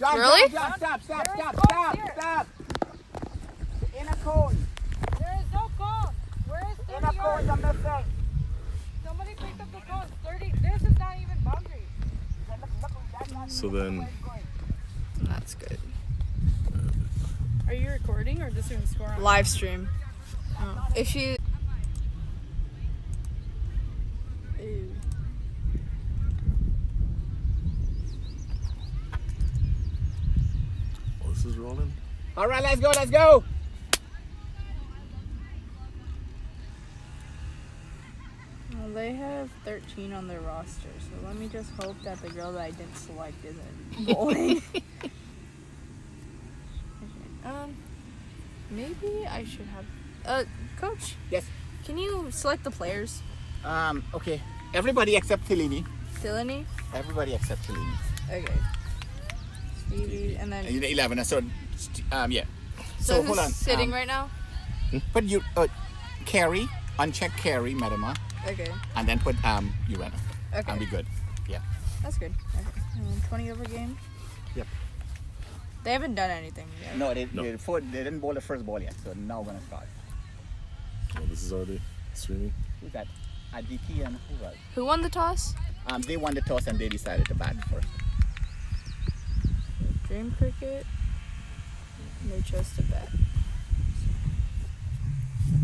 John, Really? John, stop. In a cone. There is no cone. Where is 30 In a cone, yards? I'm not saying. Somebody picked up the cone. 30. This is not even boundary. So then, That's good. Are you recording or just doing score on? Live stream. Oh. If you. Ew. oh, this is rolling. All right, let's go. Well, they have 13 on their roster, so let me just hope that the girl that I didn't select isn't bowling. Okay, maybe I should have. Coach, Yes. can you select the players? Okay. Everybody except Tillini. Delaney? Everybody except Tillini. Okay. Stevie, and then. 11. So, yeah. So hold who's on. sitting right now? Put you, Carrie, uncheck Carrie, Madama, Okay. and then put Urena. Okay. And be good. Yeah. That's good. Okay. And then 20 over game? Yep. They haven't done anything yet. No, they didn't bowl the first ball yet, so now we're gonna start. Oh, this is already streaming. Who's that? DT and who was? Who won the toss? They won the toss and they decided to bat first. DreamCricket. They chose to bat.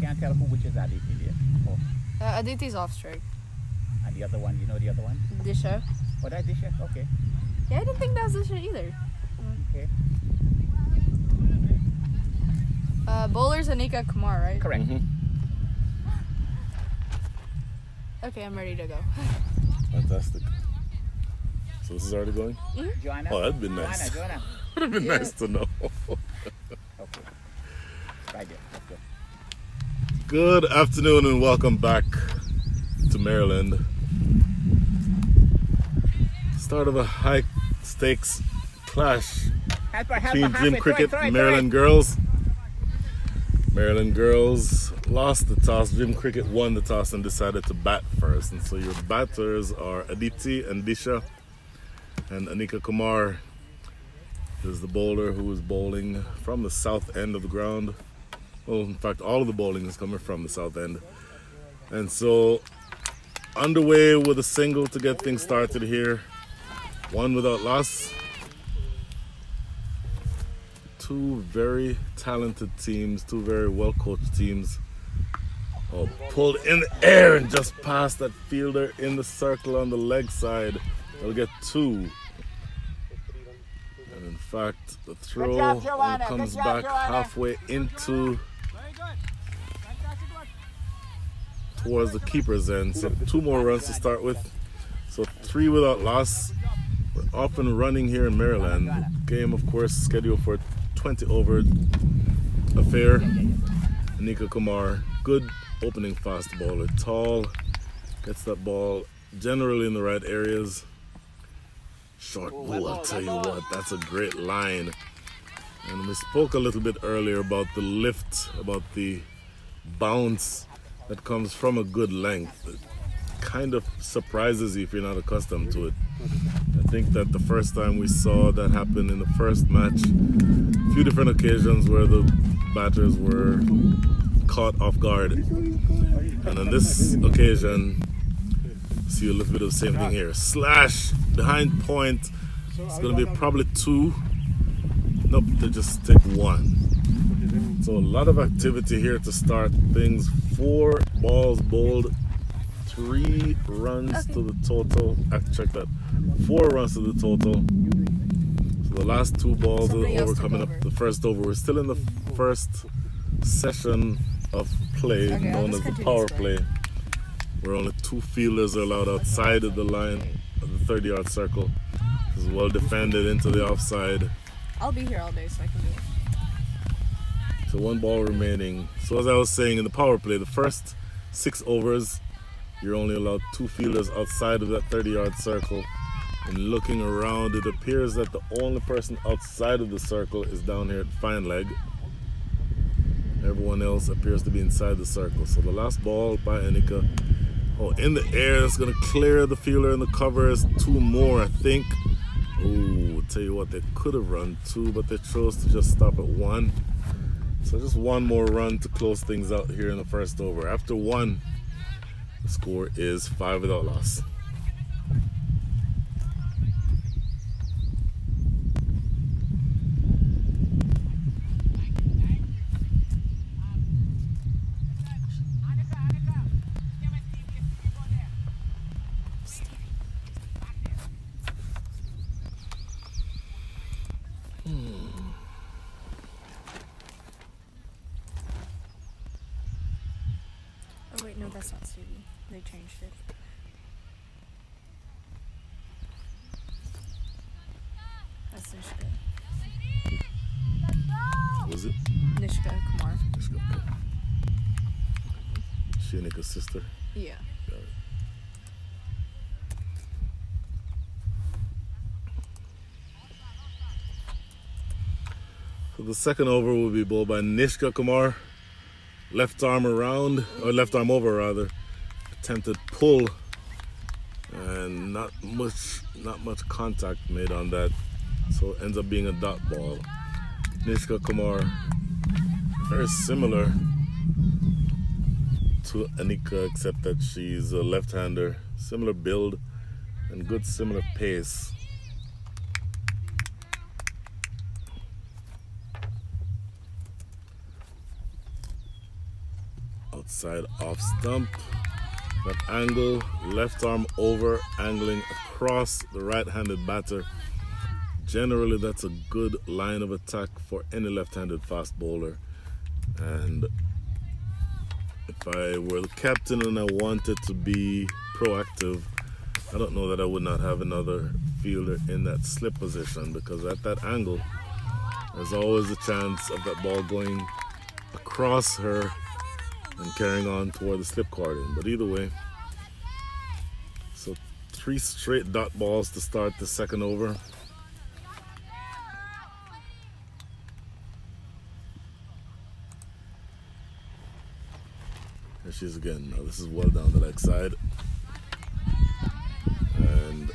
Can't tell which is Aditi there. Oh, Aditi's off strike. and the other one, you know the other one? Disha. Oh, that's Disha? Okay. Yeah, I didn't think that was Disha either. Okay. Bowler's Anika Kumar, right? Correct. Okay, I'm ready to go. Fantastic. So this is already going? Joanna? Oh, that'd be nice. Joanna. Would have been nice to know. Okay. Right there. Let's go. Good afternoon and welcome back to Maryland. Start of a high stakes clash Help between her, DreamCricket Maryland girls. Maryland girls lost the toss. DreamCricket won the toss and decided to bat first. And so your batters are Aditi and Disha, and Anika Kumar is the bowler who is bowling from the south end of the ground. Well, in fact, all of the bowling is coming from the south end. And so, underway with a single to get things started here. One without loss. Two very talented teams, two very well-coached teams. Oh, pulled in the air and just past that fielder in the circle on the leg side. They'll get two. And in fact, the throw job, Joanna. comes Good job, back Joanna. halfway into towards the keeper's end. So 2 more runs to start with. So 3 without loss. We're off and running here in Maryland. Game, of course, scheduled for 20 over affair. Anika Kumar, good opening fast bowler, tall, gets that ball generally in the right areas. Short ball, I'll tell you what, that's a great line. And we spoke a little bit earlier about the lift, about the bounce that comes from a good length. It kind of surprises you if you're not accustomed to it. I think that the first time we saw that happen in the first match, a few different occasions where the batters were caught off guard. And on this occasion, see a little bit of the same thing here. Slash behind point. It's going to be probably 2. Nope, they just take 1. So a lot of activity here to start things. 4 balls bowled, 3 runs to the total. Check that. 4 runs to the total. So the last 2 balls of the over coming up. The first over. We're still in the first session of play, known as the power play, where only 2 fielders are allowed outside of the line of the 30-yard circle. This is well defended into the offside. I'll be here all day, so I can do it. So 1 ball remaining. So as I was saying, in the power play, the first 6 overs, you're only allowed 2 fielders outside of that 30-yard circle. And looking around, it appears that the only person outside of the circle is down here at fine leg. Everyone else appears to be inside the circle. So the last ball by Anika. Oh, in the air, it's going to clear the fielder and the covers. 2 more, I think. Oh, tell you what, they could have run 2, but they chose to just stop at 1. So just one more run to close things out here in the first over. After 1, the score is 5 without loss. Oh wait, no, that's not Stevie. They changed it. That's Nishka. Was it? Nishka Kumar. Let's go. Shanika's sister. Yeah. Got it. So the second over will be bowled by Nishka Kumar. Left arm around, or left arm over rather. Attempted pull, and not much contact made on that. So it ends up being a dot ball. Nishka Kumar, very similar to Anika, except that she's a left-hander. Similar build and good similar pace. Outside off stump. That angle, left arm over, angling across the right-handed batter. Generally, that's a good line of attack for any left-handed fast bowler. And if I were the captain and I wanted to be proactive, I don't know that I would not have another fielder in that slip position, because at that angle, there's always a chance of that ball going across her and carrying on toward the slip carding. But either way, so 3 straight dot balls to start the second over. There she is again. Now this is well down the leg side. And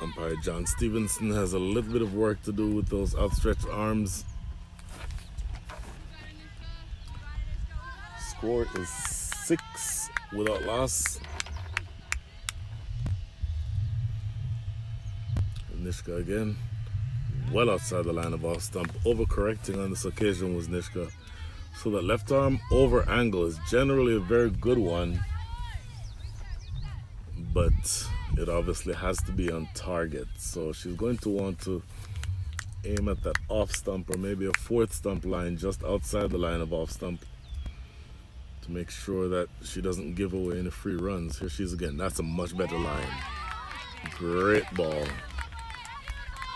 umpire John Stevenson has a little bit of work to do with those outstretched arms. Score is 6 without loss. And Nishka again, well outside the line of off stump. Overcorrecting on this occasion was Nishka. So that left arm over angle is generally a very good one, but it obviously has to be on target. So she's going to want to aim at that off stump, or maybe a 4th stump line just outside the line of off stump, to make sure that she doesn't give away any free runs. Here she is again. That's a much better line. Great ball.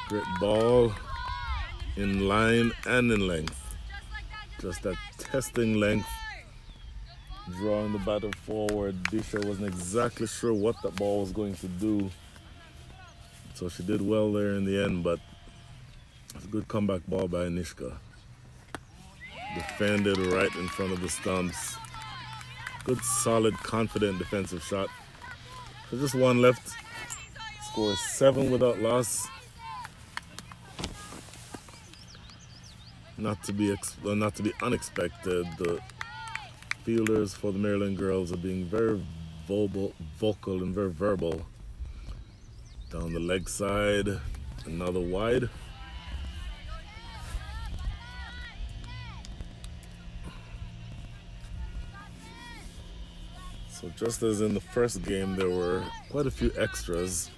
Great ball in line and in length. Just that testing length, drawing the batter forward. Disha wasn't exactly sure what that ball was going to do, so she did well there in the end, but it's a good comeback ball by Nishka. Defended right in front of the stumps. Good, solid, confident defensive shot. So just 1 left. Score is 7 without loss. Not to be unexpected, the fielders for the Maryland girls are being very vocal and very verbal. Down the leg side, another wide. So just as in the first game, there were quite a few extras.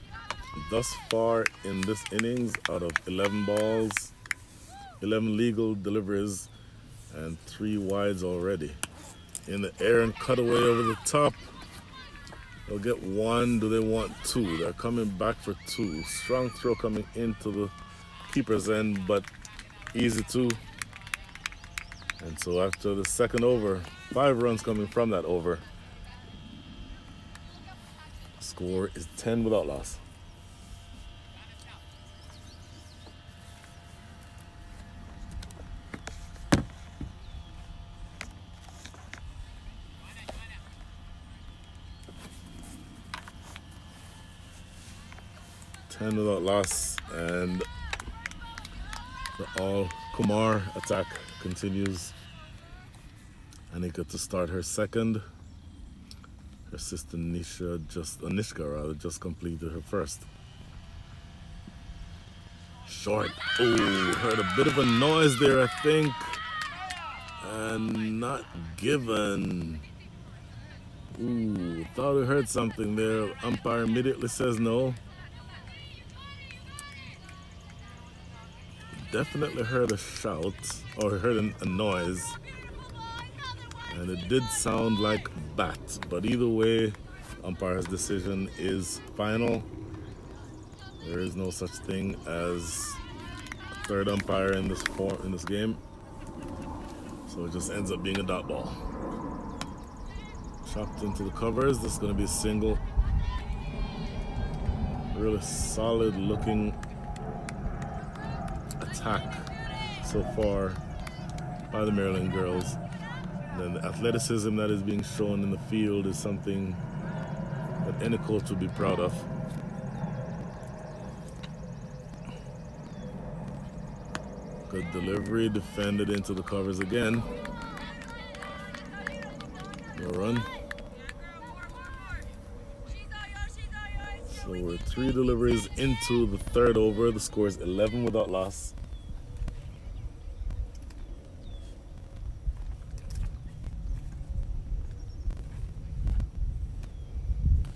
Thus far in this innings, out of 11 balls, 11 legal deliveries and 3 wides already. In the air and cutaway over the top. They'll get 1. Do they want 2? They're coming back for 2. Strong throw coming into the keeper's end, but easy 2. And so after the second over, 5 runs coming from that over. Score is 10 without loss. 10 without loss, and the all Kumar attack continues. Anika to start her second. Her sister Anishka just completed her first. Short. Oh, heard a bit of a noise there, I think. And not given. Ooh, thought I heard something there. Umpire immediately says no. Definitely heard a shout, or heard a noise. And it did sound like bat. But either way, umpire's decision is final. There is no such thing as a third umpire in this game. So it just ends up being a dot ball. Chopped into the covers. This is going to be a single. Really solid looking attack so far by the Maryland girls. And then the athleticism that is being shown in the field is something that any coach would be proud of. Good delivery, defended into the covers again. No run. So we're 3 deliveries into the third over. The score is 11 without loss.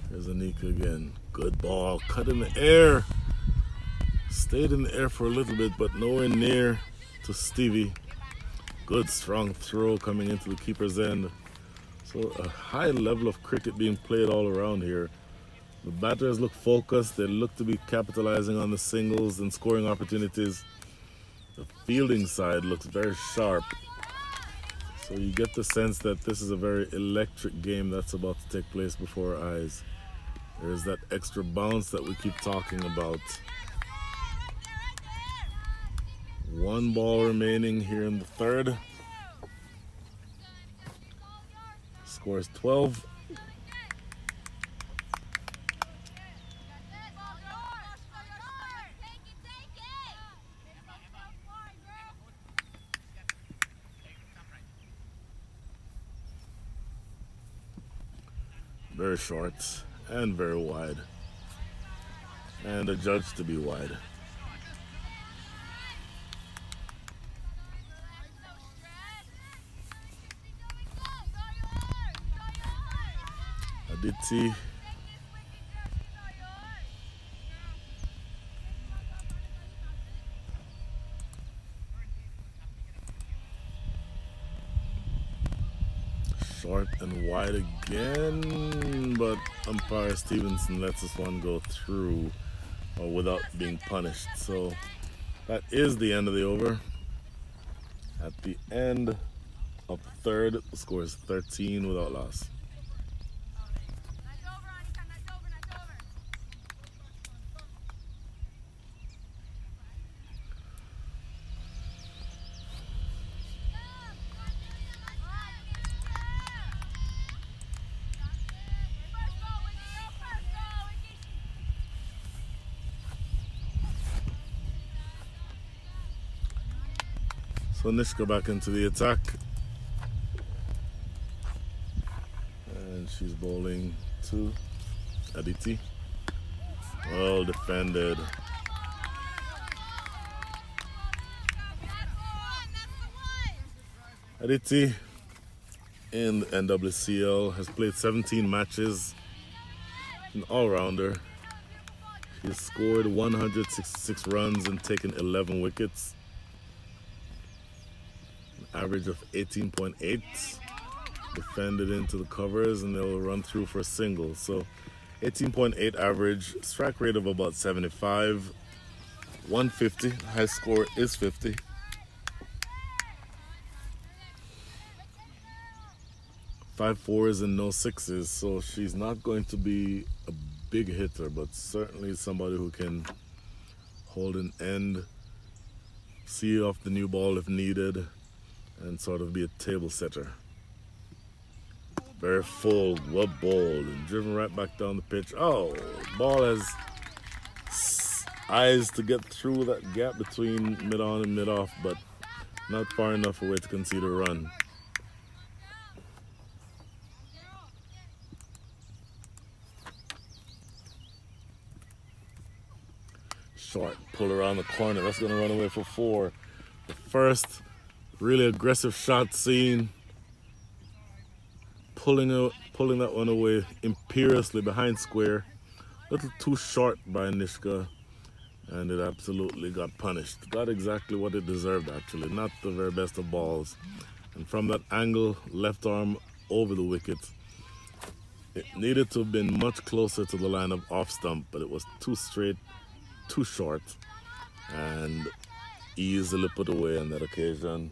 Here's Anika again. Good ball, cut in the air. Stayed in the air for a little bit, but nowhere near to Stevie. Good strong throw coming into the keeper's end. So a high level of cricket being played all around here. The batters look focused. They look to be capitalizing on the singles and scoring opportunities. The fielding side looks very sharp. So you get the sense that this is a very electric game that's about to take place before our eyes. There's that extra bounce that we keep talking about. 1 ball remaining here in the third. Score is 12. Very short and very wide. And adjudged to be wide. Aditi. Short and wide again, but umpire Stevenson lets this one go through without being punished. So that is the end of the over. At the end of the third, the score is 13 without loss. So Nishka back into the attack. And she's bowling to Aditi. Well defended. Aditi in the NWCL has played 17 matches. An all-rounder. She has scored 166 runs and taken 11 wickets. Average of 18.8, defended into the covers, and they'll run through for a single. So 18.8 average, strike rate of about 75, 150, high score is 50. Five fours and no sixes, so she's not going to be a big hitter, but certainly somebody who can hold an end, see off the new ball if needed, and sort of be a table setter. Very full, well bowled, and driven right back down the pitch. Oh, ball has eyes to get through that gap between mid-on and mid-off, but not far enough away to concede a run. Short pull around the corner. That's going to run away for 4. The first really aggressive shot seen. Pulling that one away imperiously behind square. A little too short by Nishka, and it absolutely got punished. Got exactly what it deserved, actually. Not the very best of balls. And from that angle, left arm over the wicket. It needed to have been much closer to the line of off stump, but it was too straight, too short, and easily put away on that occasion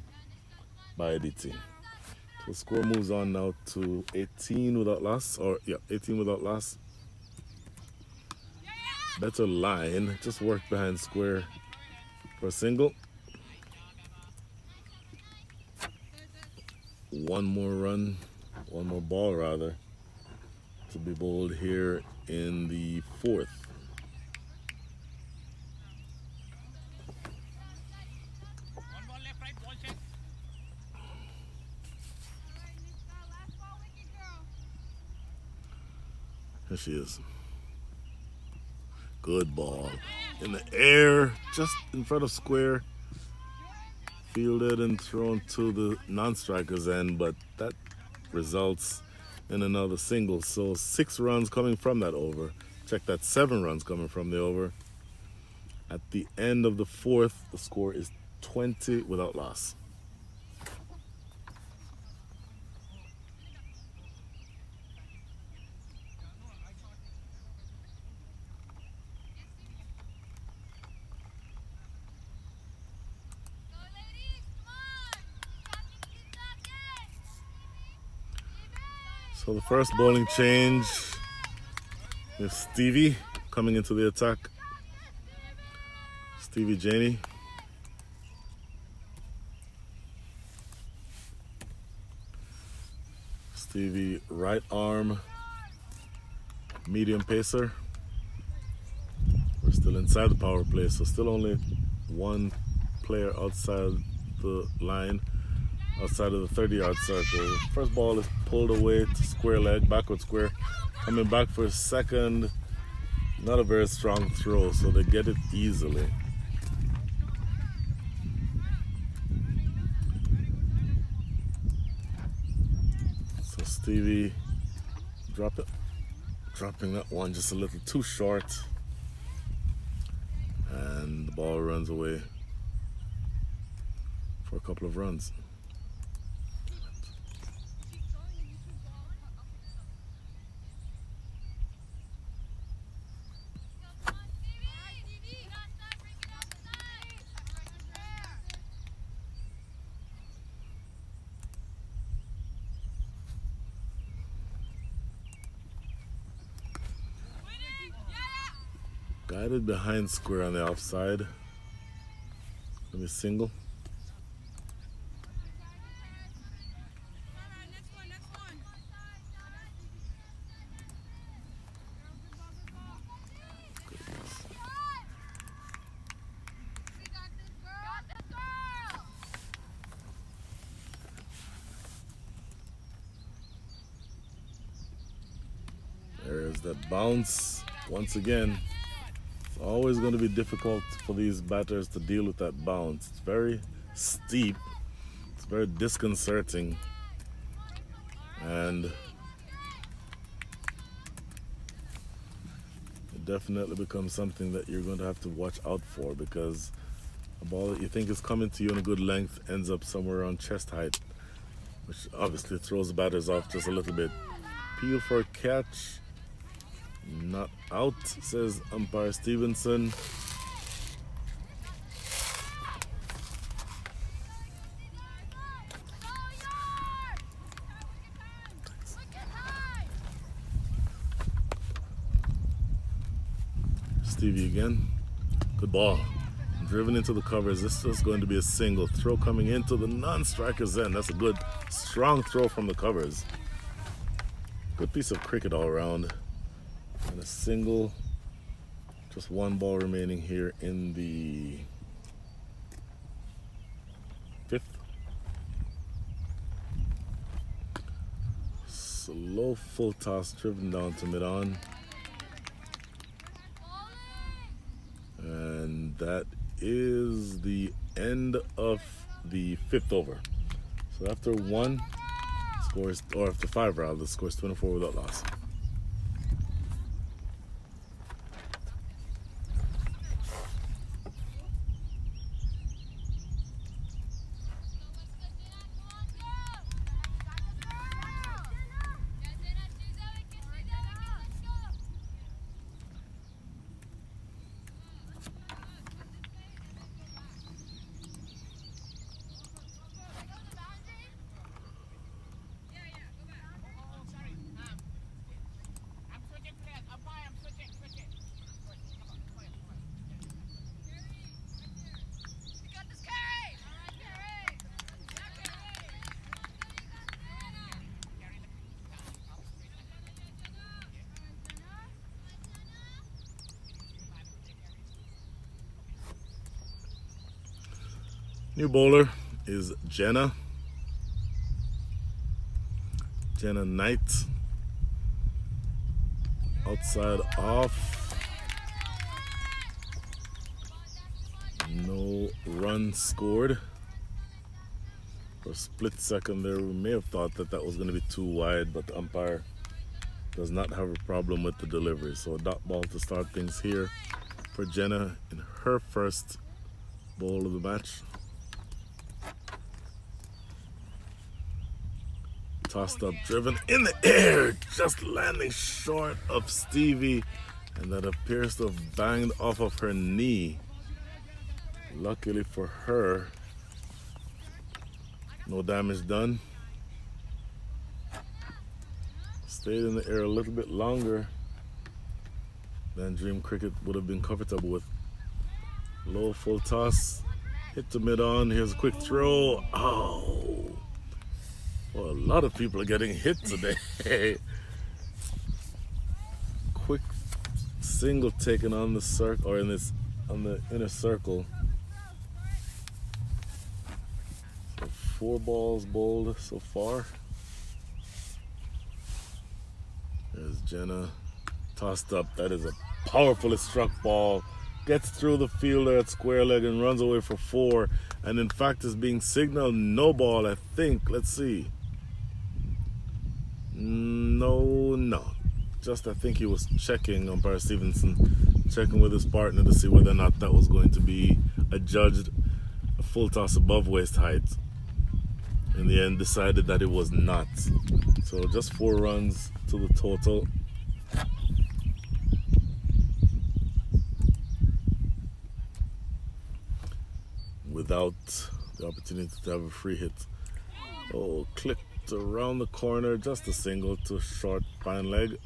by DT. So score moves on now to 18 without loss, 18 without loss. Better line, just work behind square for a single. One more ball rather, to be bowled here in the 4th. Here she is. Good ball. In the air, just in front of square. Fielded and thrown to the non-striker's end, but that results in another single. So 6 runs coming from that over. Check that, 7 runs coming from the over. At the end of the 4th, the score is 20 without loss. So the first bowling change with Stevie coming into the attack. Stevie Janey. Stevie right arm, medium pacer. We're still inside the power play, so still only one player outside the line. Outside of the 30-yard circle. First ball is pulled away to square leg, backward square. Coming back for a second. Not a very strong throw, so they get it easily. So Stevie dropping that one just a little too short. And the ball runs away for a couple of runs. Guided behind square on the offside. Let me single. There's that bounce once again. Always going to be difficult for these batters to deal with that bounce. It's very steep. It's very disconcerting. And it definitely becomes something that you're going to have to watch out for, because a ball that you think is coming to you in a good length ends up somewhere around chest height, which obviously throws the batters off just a little bit. Peel for a catch. Not out, says umpire Stevenson. Stevie again. Good ball. Driven into the covers. This is going to be a single. Throw coming into the non-striker's end. That's a good, strong throw from the covers. Good piece of cricket all around. And a single Just one ball remaining here in the 5th. Slow full toss driven down to mid-on. And that is the end of the 5th over. So after 1 scores, or after 5 rather, the score is 24 without loss. New bowler is Jenna Knight. Outside off. No run scored. For a split second there, we may have thought that that was going to be too wide, but the umpire does not have a problem with the delivery. So a dot ball to start things here for Jenna in her first bowl of the match. Tossed up, driven in the air, just landing short of Stevie, and that appears to have banged off of her knee. Luckily for her, no damage done. Stayed in the air a little bit longer than DreamCricket would have been comfortable with. Low full toss, hit to mid-on, here's a quick throw. Oh! Well, a lot of people are getting hit today. Quick single taken on the circle, or on the inner circle. So 4 balls bowled so far. There's Jenna, tossed up. That is a powerfully struck ball. Gets through the fielder at square leg and runs away for 4. And in fact is being signaled no ball, I think. Let's see. No. Just I think he was checking, umpire Stevenson, checking with his partner to see whether or not that was going to be adjudged a full toss above waist height. In the end, decided that it was not. So just 4 runs to the total. Without the opportunity to have a free hit. Oh, clicked around the corner, just a single to short fine leg.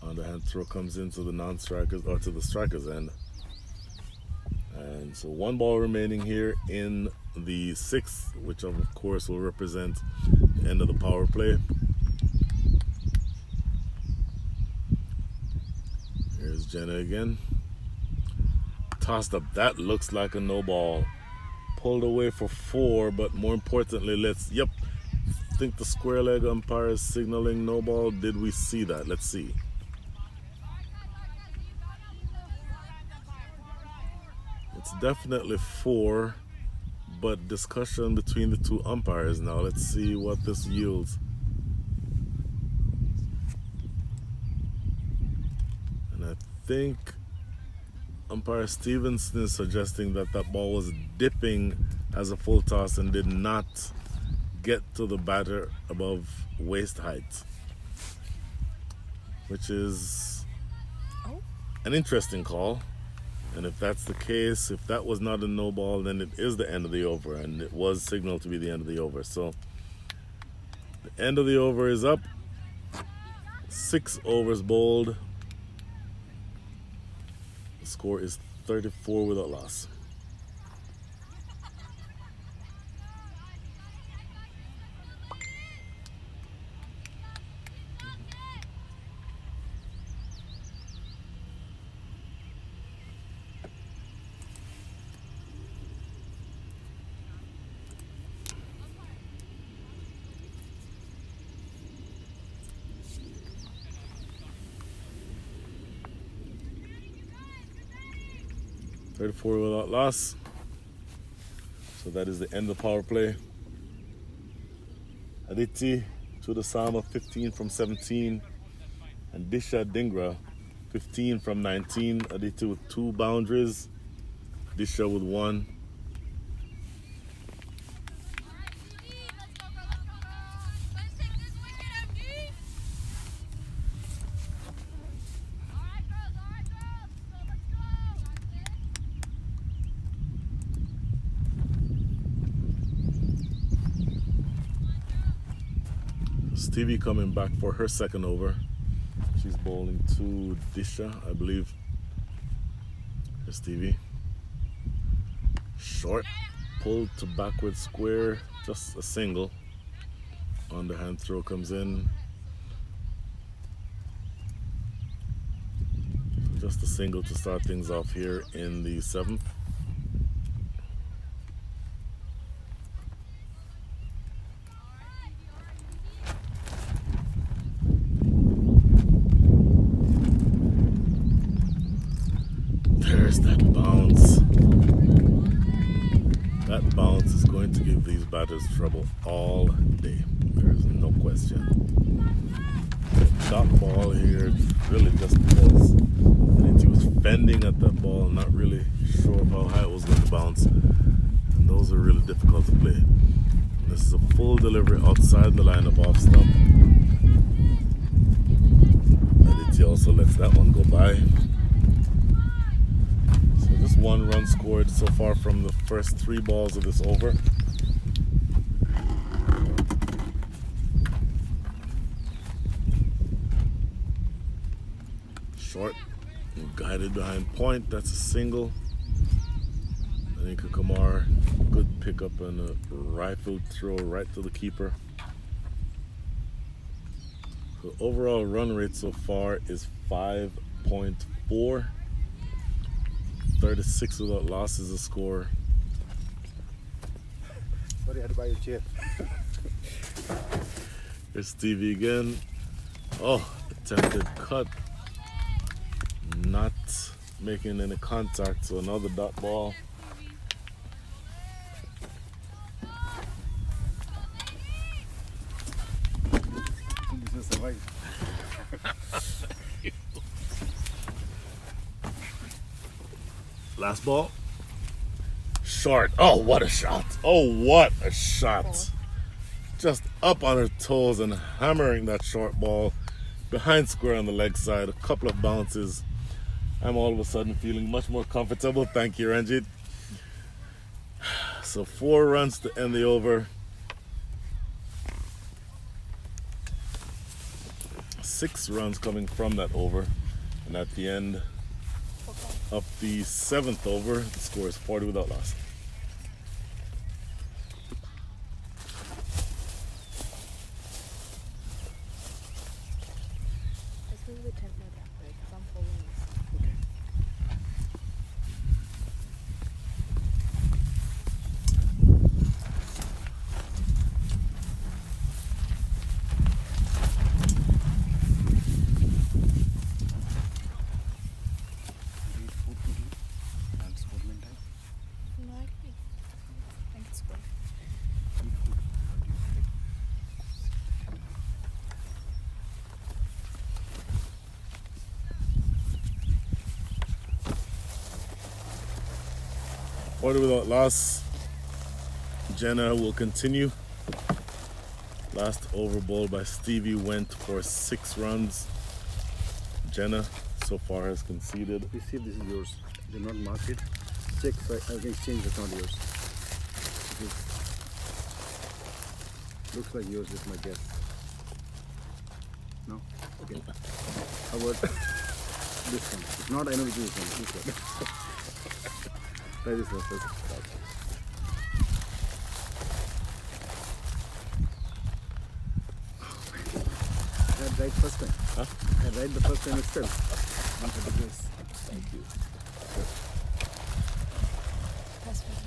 Underhand throw comes into the non-strikers, or to the strikers end. And so 1 ball remaining here in the 6th, which of course will represent the end of the power play. Here's Jenna again. Tossed up, that looks like a no ball. Pulled away for 4, but more importantly, I think the square leg umpire is signaling no ball. Did we see that? Let's see. It's definitely 4, but discussion between the 2 umpires now. Let's see what this yields. And I think umpire Stevenson is suggesting that that ball was dipping as a full toss and did not get to the batter above waist height, which is an interesting call. And if that's the case, if that was not a no ball, then it is the end of the over, and it was signaled to be the end of the over. So the end of the over is up. 6 overs bowled. The score is 34 without loss. 34 without loss. So that is the end of the power play. Aditi to the Sama, 15 from 17. And Disha Dingra, 15 from 19. Aditi with 2 boundaries. Disha with 1. Stevie coming back for her second over. She's bowling to Disha, I believe. Here's Stevie. Short, pulled to backward square, just a single. Underhand throw comes in. Just a single to start things off here in the 7th. There's that bounce. That bounce is going to give these batters trouble all day. There's no question. Dot ball here really just because he was fending at that ball, not really sure of how high it was going to bounce. And those are really difficult to play. And this is a full delivery outside the line of off stump. Aditi also lets that one go by. Just 1 run scored so far from the first 3 balls of this over. Short, guided behind point. That's a single. Anika Kumar, good pickup and a rifle throw right to the keeper. The overall run rate so far is 5.4. 36 without loss is a score. Sorry, I had to buy you a chair. Here's Stevie again. Oh, attempted cut. Not making any contact, so another dot ball. This is survive. Last ball. Short. Oh, what a shot. Oh, what a shot. Just up on her toes and hammering that short ball behind square on the leg side. A couple of bounces. I'm all of a sudden feeling much more comfortable. Thank you, Ranjit. So 4 runs to end the over. 6 runs coming from that over. And at the end of the 7th over, the score is 40 without loss. Let's move the tent more that way because I'm folding this. No, I think it's good. Order without loss. Jenna will continue. Last over bowl by Stevie went for 6 runs. Jenna so far has conceded. You see, this is yours. They're not marked it. Check, so I can exchange. It's not yours. It is. Looks like yours is my guess. No? Okay. How about this one? If not, I know which is this one. This one. Try this one first. I had right first time. Huh? I had right the first time itself. Thank you. That's fine.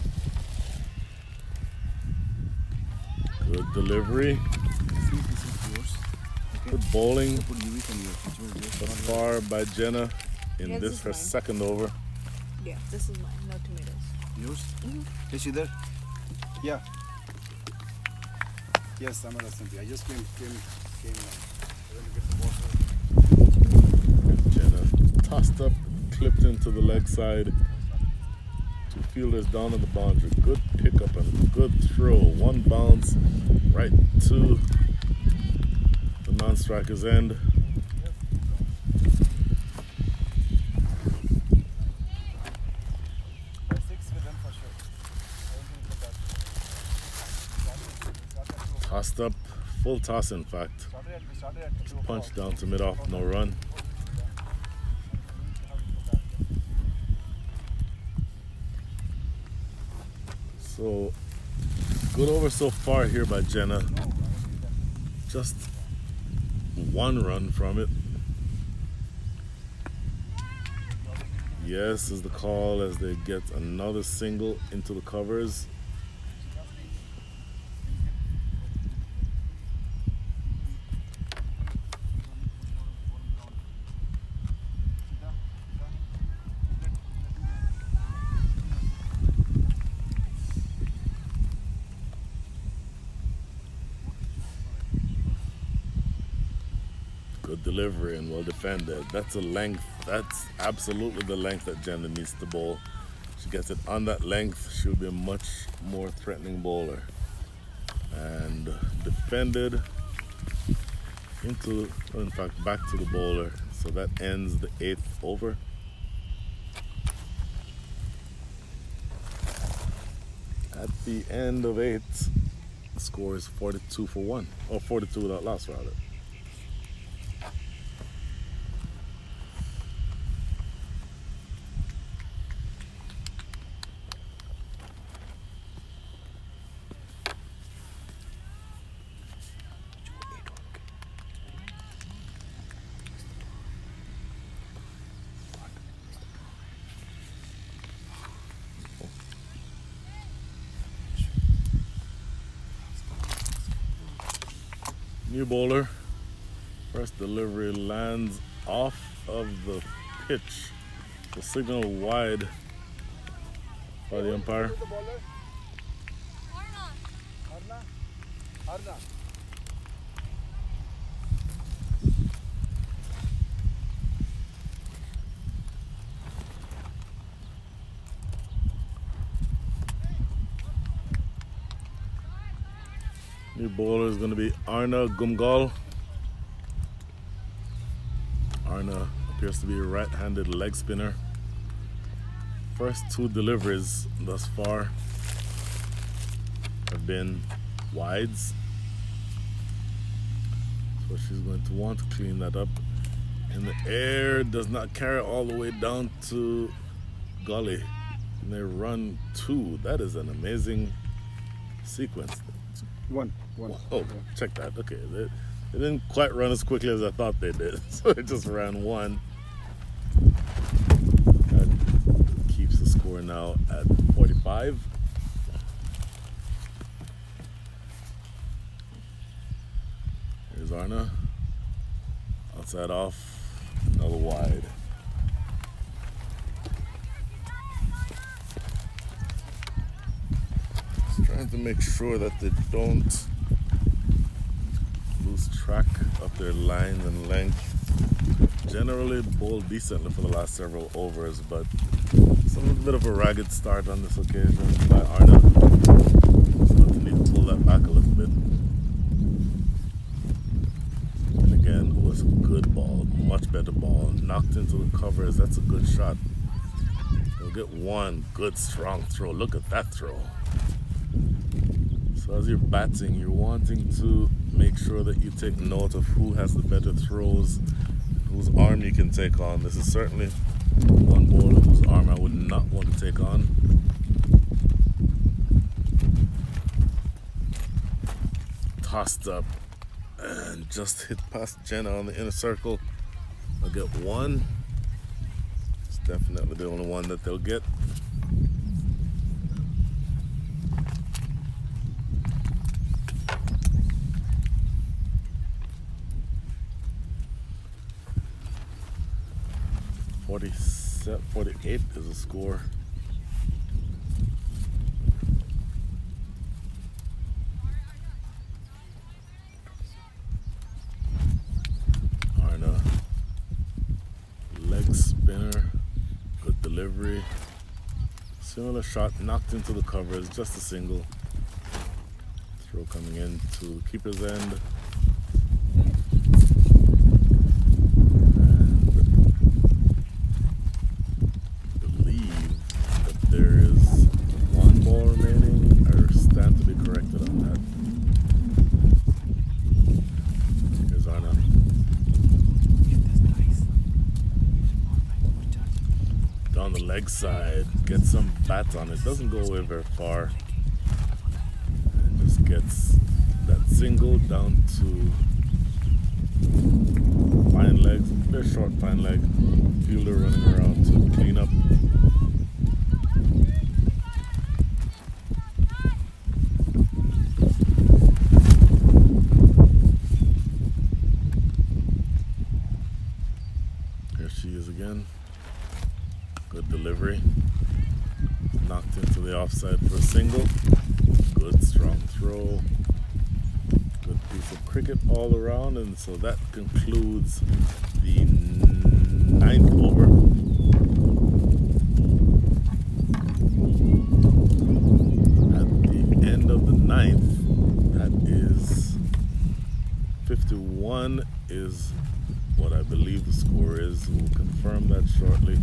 Good delivery. See, this is yours. Okay. Good bowling Put UV on yours. Which was yours? so far by Jenna in Yes, this this is her mine. second over. Yeah, this is mine. No tomatoes. Yours? Is she there? Yeah. Yes, I'm at Cynthia. I just came. I went to get the water. Jenna tossed up, clipped into the leg side. Two fielders down on the boundary. Good pickup and good throw. One bounce right to the non-striker's end. Tossed up, full toss in fact. Punch down to mid-off, no run. So, good over so far here by Jenna. Just one run from it. Yes is the call as they get another single into the covers. Good delivery and well defended. That's a length. That's absolutely the length that Jenna needs to bowl. She gets it on that length, she'll be a much more threatening bowler. And defended into, in fact, back to the bowler. So that ends the 8th over. At the end of 8, the score is 42 for 1, or 42 without loss rather. New bowler. First delivery lands off of the pitch. The signal wide by the umpire. New bowler is going to be Arna Gumgal. Arna appears to be a right-handed leg spinner. First 2 deliveries thus far have been wides. So she's going to want to clean that up. In the air, does not carry all the way down to gully. And they run 2. That is an amazing sequence. One. Oh, check that. Okay, they didn't quite run as quickly as I thought they did, so they just ran 1. That keeps the score now at 45. Here's Arna. Outside off, another wide. Just trying to make sure that they don't lose track of their lines and length. Generally bowled decently for the last several overs, but it's a little bit of a ragged start on this occasion by Arna. So they need to pull that back a little bit. And again, it was a good ball, much better ball. Knocked into the covers, that's a good shot. They'll get 1 good strong throw. Look at that throw. So as you're batting, you're wanting to make sure that you take note of who has the better throws, whose arm you can take on. This is certainly one bowler whose arm I would not want to take on. Tossed up and just hit past Jenna on the inner circle. I'll get 1. It's definitely the only one that they'll get. Set 48 is the score. Arna, leg spinner, good delivery. Similar shot, knocked into the covers, just a single. Throw coming in to keeper's end. Down the leg side, get some bat on it, doesn't go away very far, and just gets that single down to fine legs, very short fine leg, fielder running around to clean up. Here she is again. Good delivery. Knocked into the offside for a single. Good strong throw. Good piece of cricket all around, and so that concludes the 9th over. At the end of the 9th, that is 51 is what I believe the score is. We'll confirm that shortly.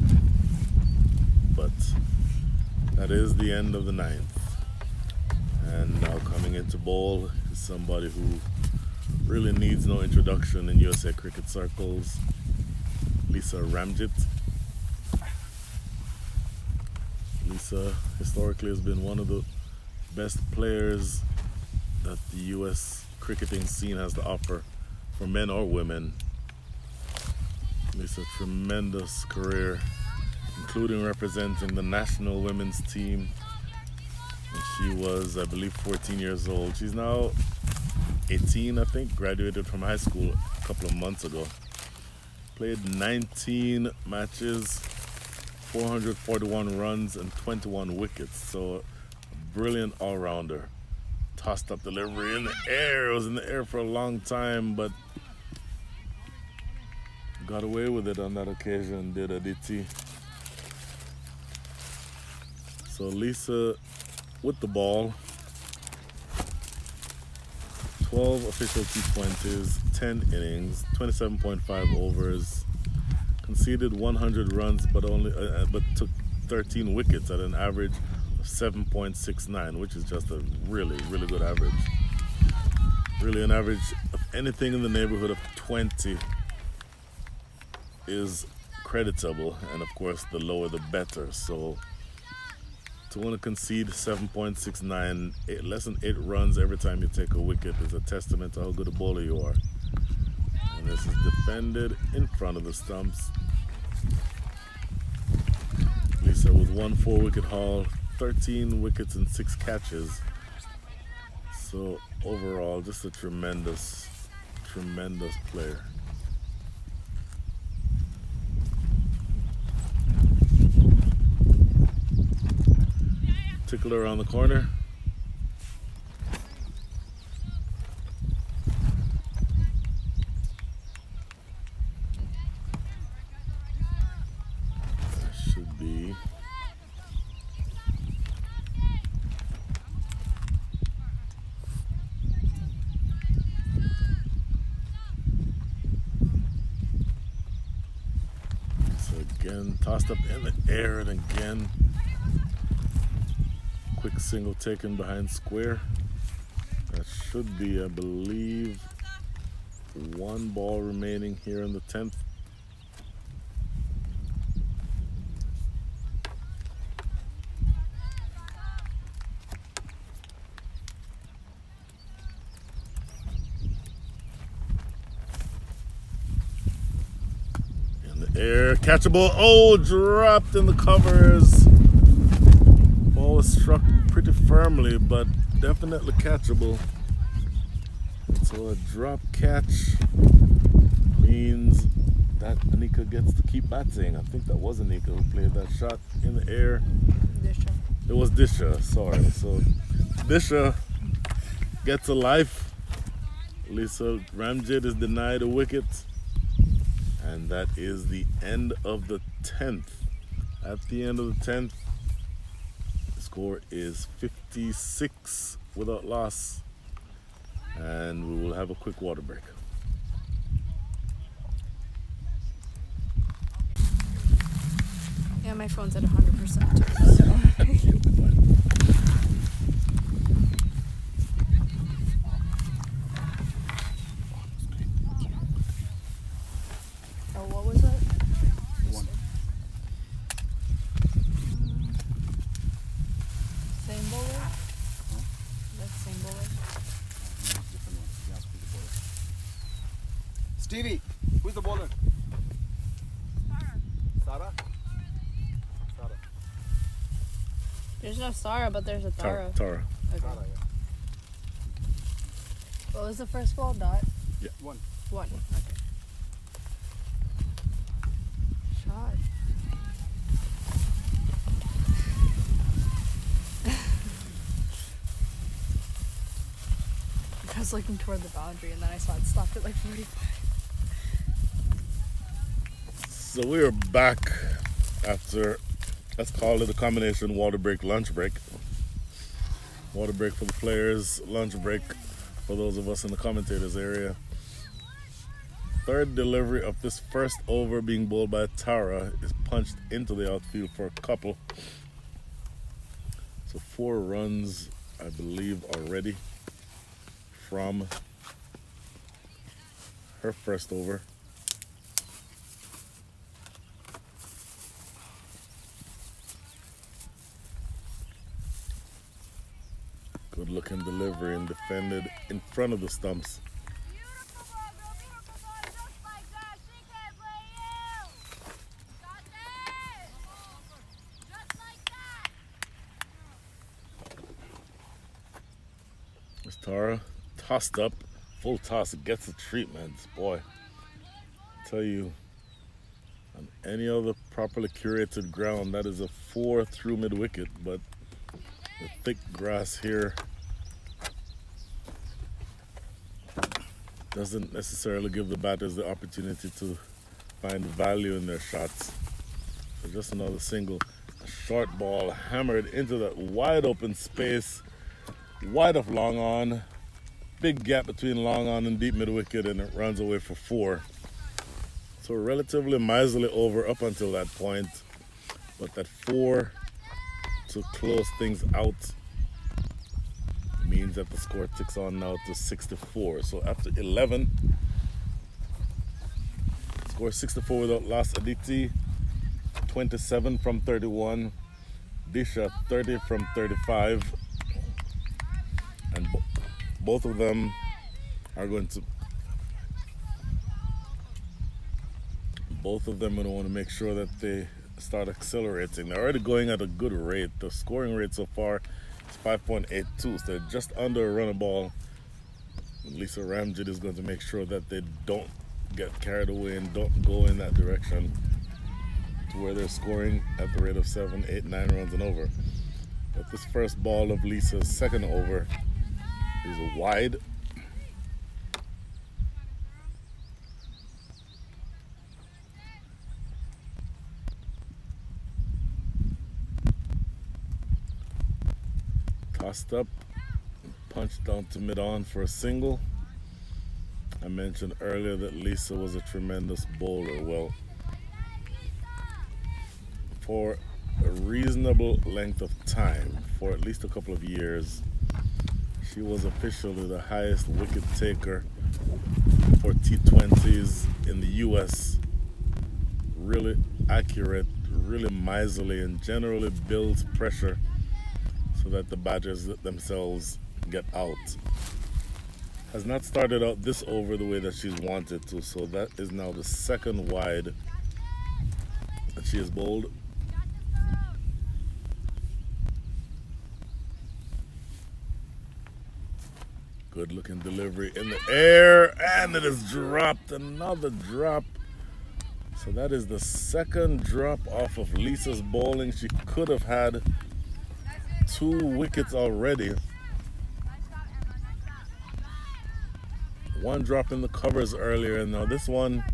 But that is the end of the 9th. And now coming into bowl is somebody who really needs no introduction in USA cricket circles, Lisa Ramjit. Lisa historically has been one of the best players that the US cricketing scene has to offer for men or women. Lisa, tremendous career, including representing the national women's team when she was, I believe, 14 years old. She's now 18, I think, graduated from high school a couple of months ago. Played 19 matches, 441 runs and 21 wickets, so a brilliant all-rounder. Tossed up delivery in the air. It was in the air for a long time, but got away with it on that occasion, did Aditi. So Lisa with the ball, 12 official T20s, 10 innings, 27.5 overs, conceded 100 runs, but took 13 wickets at an average of 7.69, which is just a really, really good average. Really, an average of anything in the neighborhood of 20 is creditable, and of course, the lower the better. So to want to concede 7.69, less than 8 runs every time you take a wicket is a testament to how good a bowler you are. And this is defended in front of the stumps. Lisa with 1 4-wicket haul, 13 wickets and 6 catches. So overall, just a tremendous, tremendous player. Tickler around the corner. That should be so again, tossed up in the air, and again quick single taken behind square. That should be, I believe, 1 ball remaining here in the 10th. In the air, catchable. Oh, dropped in the covers. Ball was struck pretty firmly, but definitely catchable. So a drop catch means that Anika gets to keep batting. I think that was Anika who played that shot in the air. Disha. It was Disha, sorry. So Disha gets a life. Lisa Ramjit is denied a wicket. And that is the end of the 10th. At the end of the 10th, the score is 56 without loss. And we will have a quick water break. Yeah, my phone's at 100% too. So. Oh, what was it? One. Same bowler? That's same bowler. Different one. You ask me the bowler. Stevie, who's the bowler? Sarah? Sarah. There's no Sarah, but there's a Tara. Tara. Okay. Sarah, yeah. What was the first ball? Dot? One. One. Okay. Shot. I was looking toward the boundary and then I saw it stopped at like 45. So we are back after, let's call it a combination water break, lunch break. Water break for the players, lunch break for those of us in the commentators area. Third delivery of this first over being bowled by Tara is punched into the outfield for a couple. So 4 runs, I believe, already from her first over. Good looking delivery and defended in front of the stumps. Beautiful ball, girl. Beautiful ball. Just like that. She can't play you. Got it. Just like that. Miss Tara tossed up, full toss, gets the treatment. Boy, I tell you, on any other properly curated ground, that is a 4 through mid wicket, but the thick grass here doesn't necessarily give the batters the opportunity to find value in their shots. So just another single, a short ball hammered into that wide open space, wide of long on, big gap between long on and deep mid wicket, and it runs away for 4. So relatively miserly over up until that point, but that 4 to close things out means that the score ticks on now to 64. So after 11, score 64 without loss. Aditi 27 from 31, Disha 30 from 35, and both of them are going to want to make sure that they start accelerating. They're already going at a good rate. The scoring rate so far is 5.82, so they're just under a run a ball. Lisa Ramjit is going to make sure that they don't get carried away and don't go in that direction to where they're scoring at the rate of 7, 8, 9 runs and over. But this first ball of Lisa's second over is wide. Tossed up, punched down to mid-on for a single. I mentioned earlier that Lisa was a tremendous bowler. Well, for a reasonable length of time, for at least a couple of years, she was officially the highest wicket taker for T20s in the US. Really accurate, really miserly, and generally builds pressure so that the batters themselves get out. Has not started out this over the way that she's wanted to, so that is now the second wide that she has bowled. Good looking delivery in the air, and it is dropped. Another drop So that is the second drop off of Lisa's bowling. She could have had 2 wickets already. Nice shot, Emma. Nice shot. One drop in the covers earlier, and now this one,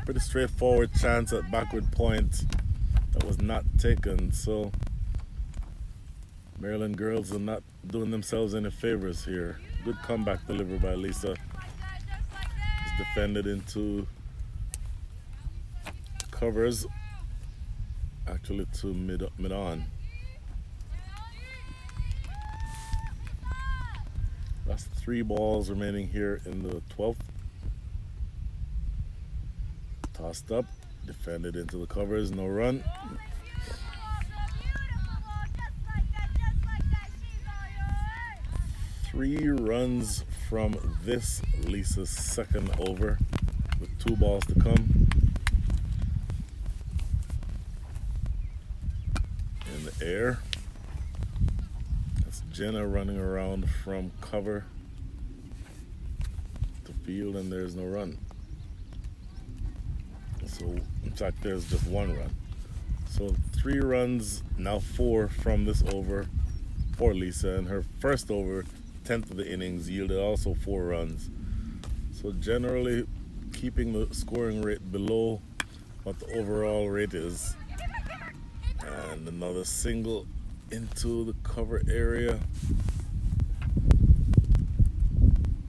pretty straightforward chance at backward point that was not taken. So Maryland girls are not doing themselves any favors here. Good comeback delivery by Lisa. It's defended into covers, actually to mid on. That's 3 balls remaining here in the 12th. Tossed up, defended into the covers, no run. Three runs from this Lisa's second over with 2 balls to come. In the air. That's Jenna running around from cover to field, and there's no run. So in fact there's just 1 run. So 3 runs, now 4 from this over for Lisa, and her first over, 10th of the innings, yielded also 4 runs. So generally keeping the scoring rate below what the overall rate is. And another single into the cover area.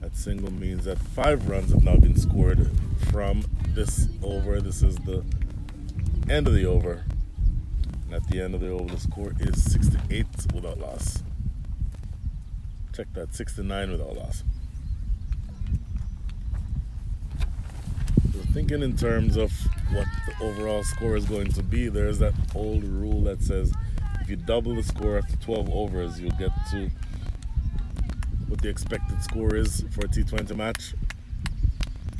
That single means that 5 runs have now been scored from this over. This is the end of the over. And at the end of the over, the score is 68 without loss. Check that, 69 without loss. So thinking in terms of what the overall score is going to be, there's that old rule that says if you double the score after 12 overs, you'll get to what the expected score is for a T20 match.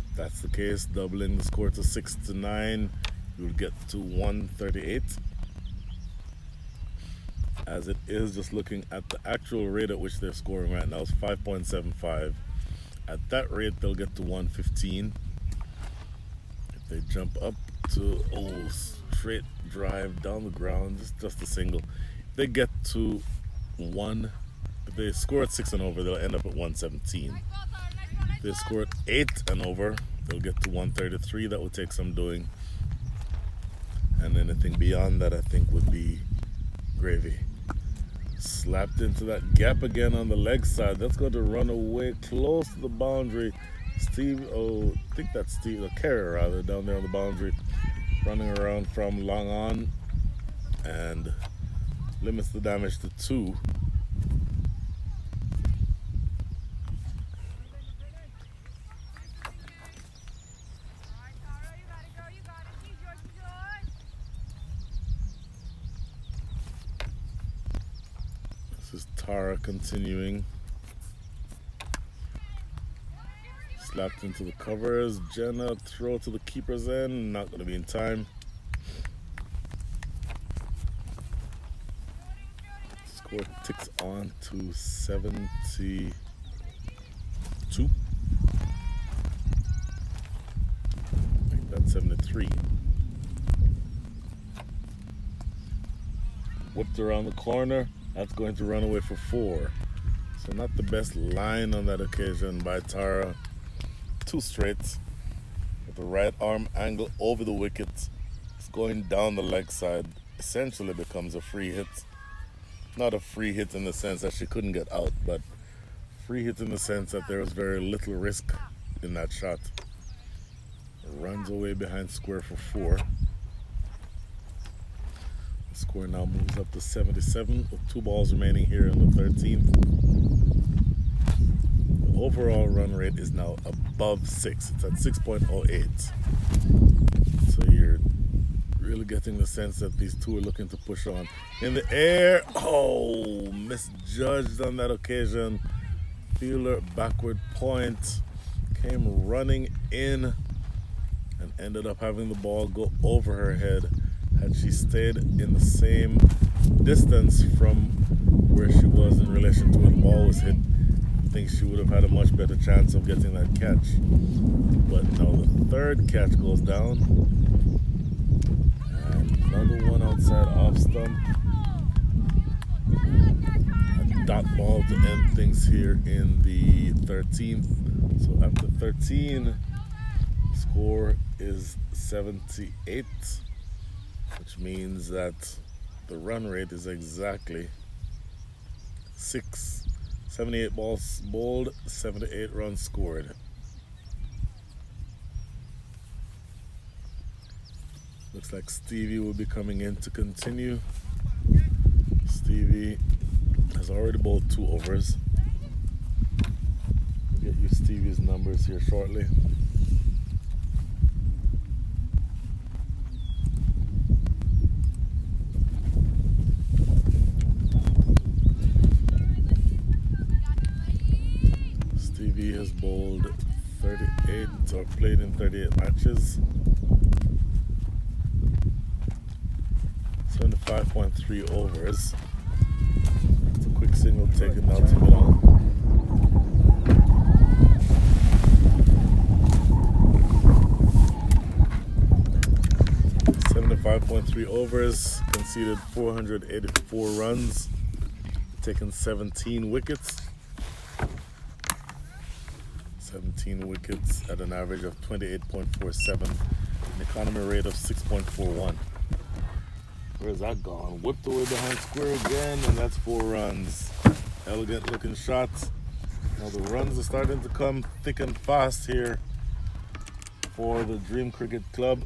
If that's the case, doubling the score to 6-9, you'll get to 138. As it is, just looking at the actual rate at which they're scoring right now is 5.75. At that rate, they'll get to 115. If they jump up to straight drive down the ground, just a single. If they get to if they score at 6 and over, they'll end up at 117. If they score at 8 and over, they'll get to 133. That will take some doing. And anything beyond that, I think, would be gravy. Slapped into that gap again on the leg side. That's going to run away close to the boundary. I think that's Steve, the carrier rather, down there on the boundary, running around from long on and limits the damage to 2. This is Tara continuing. Slapped into the covers. Jenna throw to the keeper's end. Not going to be in time. Score ticks on to 72. I think that's 73. Whipped around the corner. That's going to run away for 4. So not the best line on that occasion by Tara. 2 straights with the right arm angle over the wicket. It's going down the leg side. Essentially becomes a free hit. Not a free hit in the sense that she couldn't get out, but free hit in the sense that there was very little risk in that shot. Runs away behind square for 4. Score now moves up to 77 with 2 balls remaining here in the 13th. The overall run rate is now above 6. It's at 6.08. So you're really getting the sense that these two are looking to push on. In the air, misjudged on that occasion. Fielder backward point, came running in and ended up having the ball go over her head. Had she stayed in the same distance from where she was in relation to when the ball was hit, I think she would have had a much better chance of getting that catch. But no, the third catch goes down. Another one outside off stump. A dot ball to end things here in the 13th. So after 13, score is 78, which means that the run rate is exactly 6. 78 balls bowled, 78 runs scored. Looks like Stevie will be coming in to continue. Stevie has already bowled 2 overs. We'll get you Stevie's numbers here shortly. Stevie has bowled 38 or played in 38 matches. 75.3 overs. It's a quick single taken now to mid on. .3 overs, conceded 484 runs, taken 17 wickets. 17 wickets at an average of 28.47, an economy rate of 6.41. Where's that gone? Whipped away behind square again, and that's 4 runs. Elegant looking shots. Now the runs are starting to come thick and fast here for the DreamCricket Club.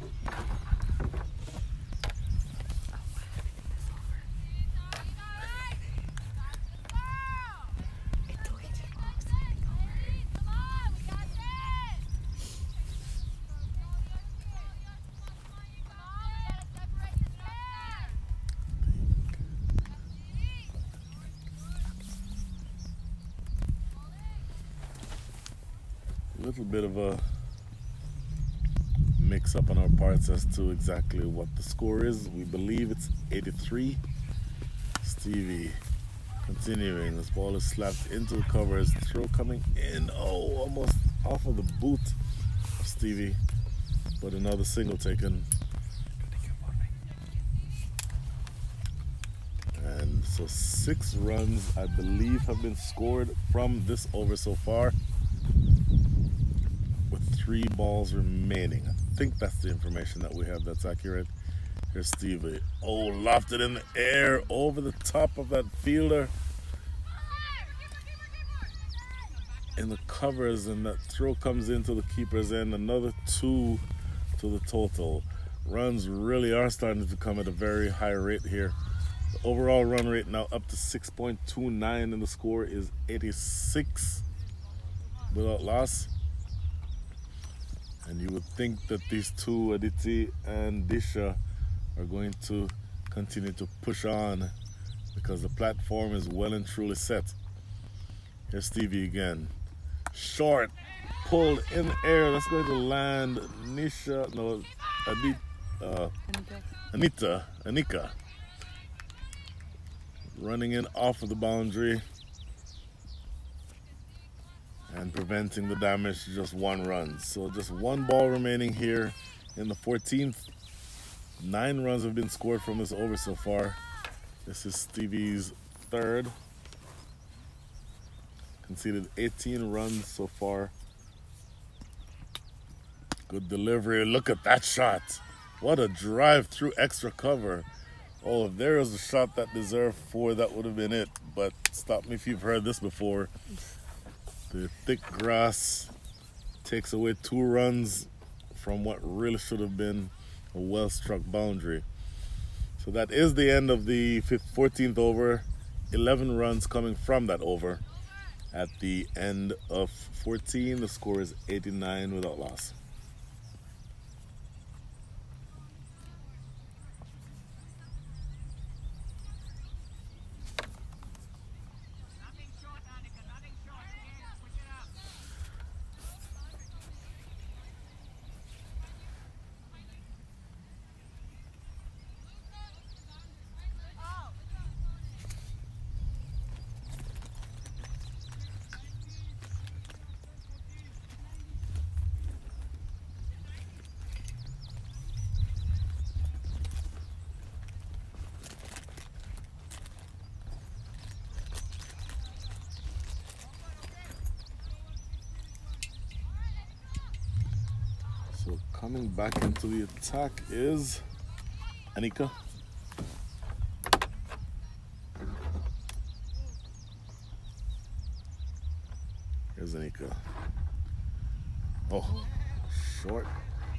A little bit of a mix up on our parts as to exactly what the score is. We believe it's 83. Stevie continuing. This ball is slapped into the covers. Throw coming in. Oh, almost off of the boot of Stevie. But another single taken. And so 6 runs, I believe, have been scored from this over so far, with 3 balls remaining. I think that's the information that we have that's accurate. Here's Stevie. Oh, lofted in the air over the top of that fielder. In the covers, and that throw comes into the keeper's end. Another 2 to the total. Runs really are starting to come at a very high rate here. The overall run rate now up to 6.29, and the score is 86 without loss. And you would think that these two, Aditi and Disha, are going to continue to push on because the platform is well and truly set. Here's Stevie again. Short, pulled in the air. That's going to land Anika. Running in off of the boundary and preventing the damage to just 1 run. So just 1 ball remaining here in the 14th. 9 runs have been scored from this over so far. This is Stevie's 3rd. Conceded 18 runs so far. Good delivery. Look at that shot. What a drive through extra cover. Oh, if there was a shot that deserved 4, that would have been it. But stop me if you've heard this before. The thick grass takes away 2 runs from what really should have been a well-struck boundary. So that is the end of the 14th over. 11 runs coming from that over. At the end of 14, the score is 89 without loss. Coming back into the attack is Anika. Here's Anika. Oh, short,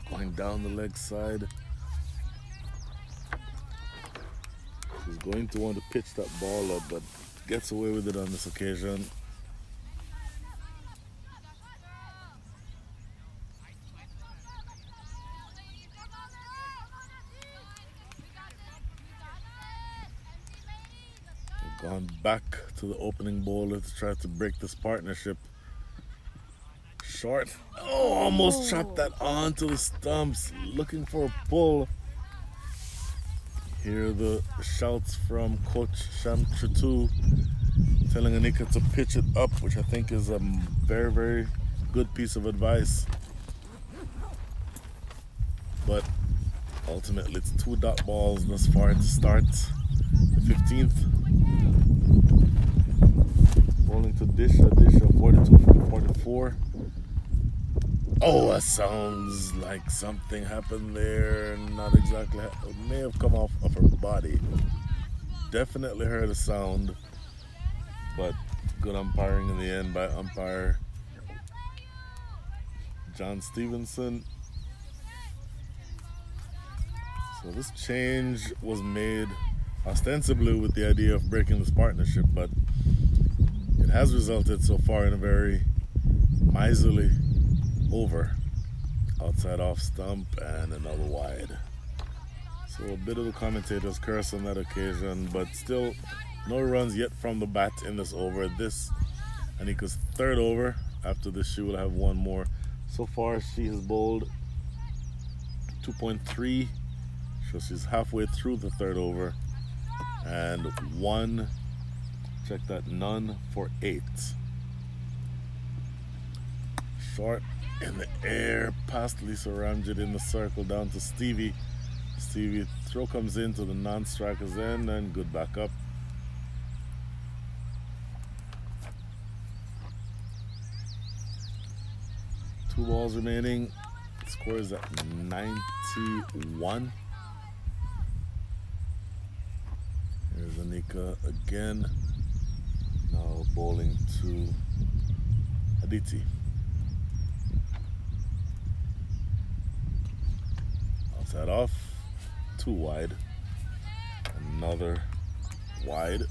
going down the leg side. She's going to want to pitch that ball up, but gets away with it on this occasion. Gone back to the opening bowler to try to break this partnership. Short. Oh, almost chopped that onto the stumps. Looking for a pull. Hear the shouts from Coach Sham Chitu telling Anika to pitch it up, which I think is a very, very good piece of advice. But ultimately, it's 2 dot balls thus far to start the 15th. Rolling to Disha 42 from 44. Oh, that sounds like something happened there. Not exactly. It may have come off of her body. Definitely heard a sound, but good umpiring in the end by umpire John Stevenson. So this change was made ostensibly with the idea of breaking this partnership, but it has resulted so far in a very miserly over. Outside off stump and another wide. So a bit of the commentator's curse on that occasion, but still no runs yet from the bat in this over. This Anika's 3rd over. After this she will have 1 more. So far she has bowled 2.3, so she's halfway through the 3rd over, and 1, check that, none for 8. Short in the air past Lisa Ramjit in the circle down to Stevie. Stevie throw comes into the non-striker's end and good back up. Two balls remaining. Score is at 91. Here's Anika again. Now bowling to Aditi. Outside off, 2 wide, another wide.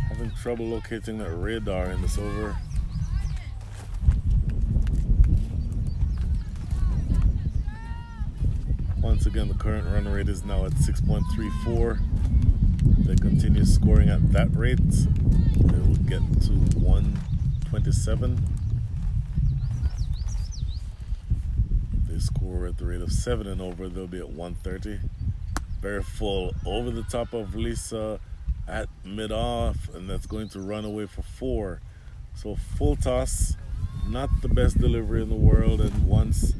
Having trouble locating that radar in this over. Once again, the current run rate is now at 6.34. They continue scoring at that rate, they will get to 127. If they score at the rate of 7 and over, they'll be at 130. Very full over the top of Lisa at mid-off, and that's going to run away for 4. So full toss, not the best delivery in the world, and once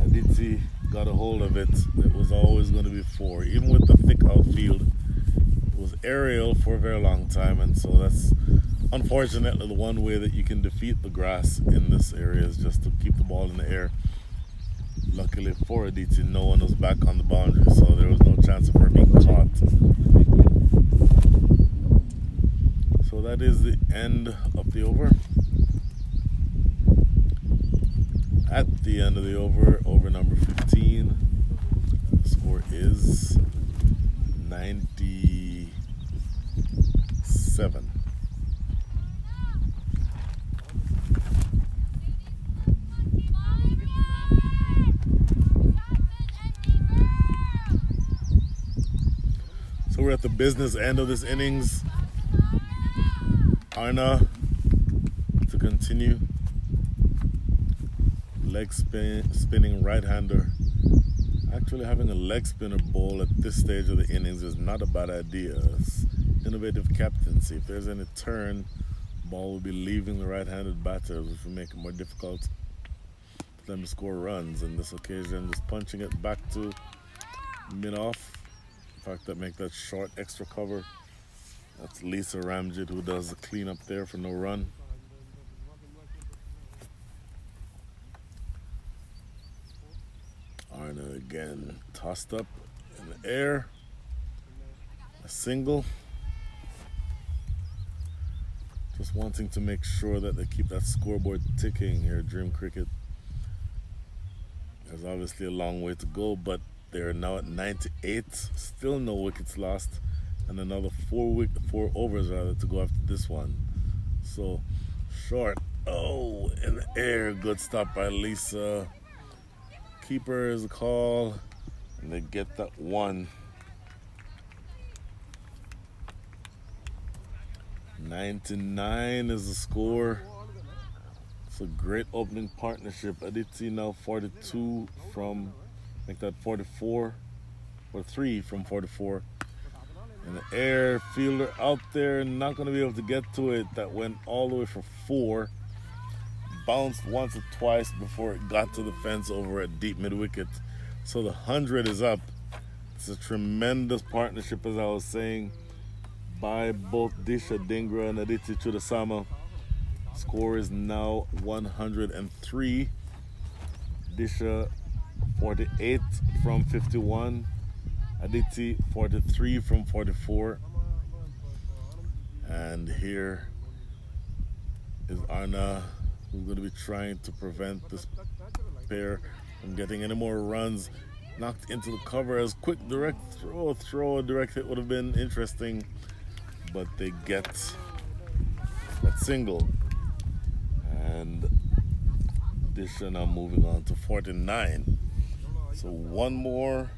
Aditi got a hold of it, it was always going to be 4. Even with the thick outfield, it was aerial for a very long time, and so that's unfortunately the one way that you can defeat the grass in this area is just to keep the ball in the air. Luckily for Aditi, no one was back on the boundary, so there was no chance of her being caught. So that is the end of the over. At the end of the over, over number 15, the score is 97. So we're at the business end of this innings. Arna to continue. Leg spinning right-hander Actually, having a leg spinner bowl at this stage of the innings is not a bad idea. It's innovative captaincy. If there's any turn, ball will be leaving the right-handed batters, which will make it more difficult for them to score runs. And this occasion, just punching it back to mid-off. In fact, that make that short extra cover. That's Lisa Ramjit who does the cleanup there for no run. Arna again tossed up in the air. A single. Just wanting to make sure that they keep that scoreboard ticking here, DreamCricket. There's obviously a long way to go, but they're now at 98. Still no wickets lost. And another four overs rather to go after this one. So short. Oh, in the air. Good stop by Lisa. Keeper is a call. And they get that one. 99 is the score. It's a great opening partnership. Aditi now 42 from, make that 44, or 3 from 44. In the air, fielder out there, not going to be able to get to it. That went all the way for 4. Bounced once or twice before it got to the fence over at deep mid-wicket. So the 100 is up. It's a tremendous partnership, as I was saying, by both Disha Dhingra and Aditi Chudasama. Score is now 103. Disha 48 from 51. Aditi 43 from 44. And here is Arna, who's going to be trying to prevent this pair from getting any more runs. Knocked into the cover as quick direct throw, a direct hit would have been interesting, but they get that single. And Disha now moving on to 49. So one more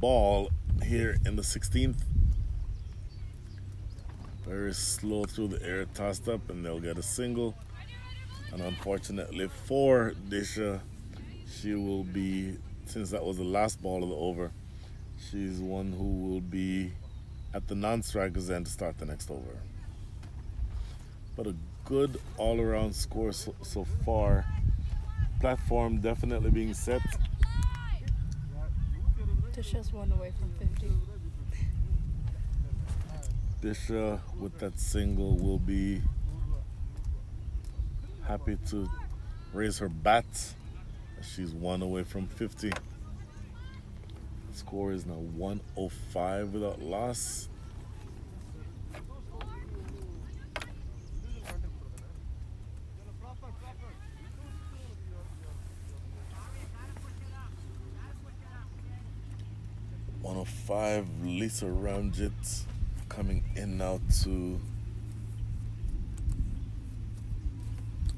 ball here in the 16th. Very slow through the air, tossed up, and they'll get a single. And unfortunately for Disha, she will be, since that was the last ball of the over, she's one who will be at the non-strikers end to start the next over. But a good all-around score so far. Platform definitely being set. Disha's 1 away from 50. Disha with that single will be happy to raise her bat. She's 1 away from 50. The score is now 105 without loss. Lisa Ramjit coming in now to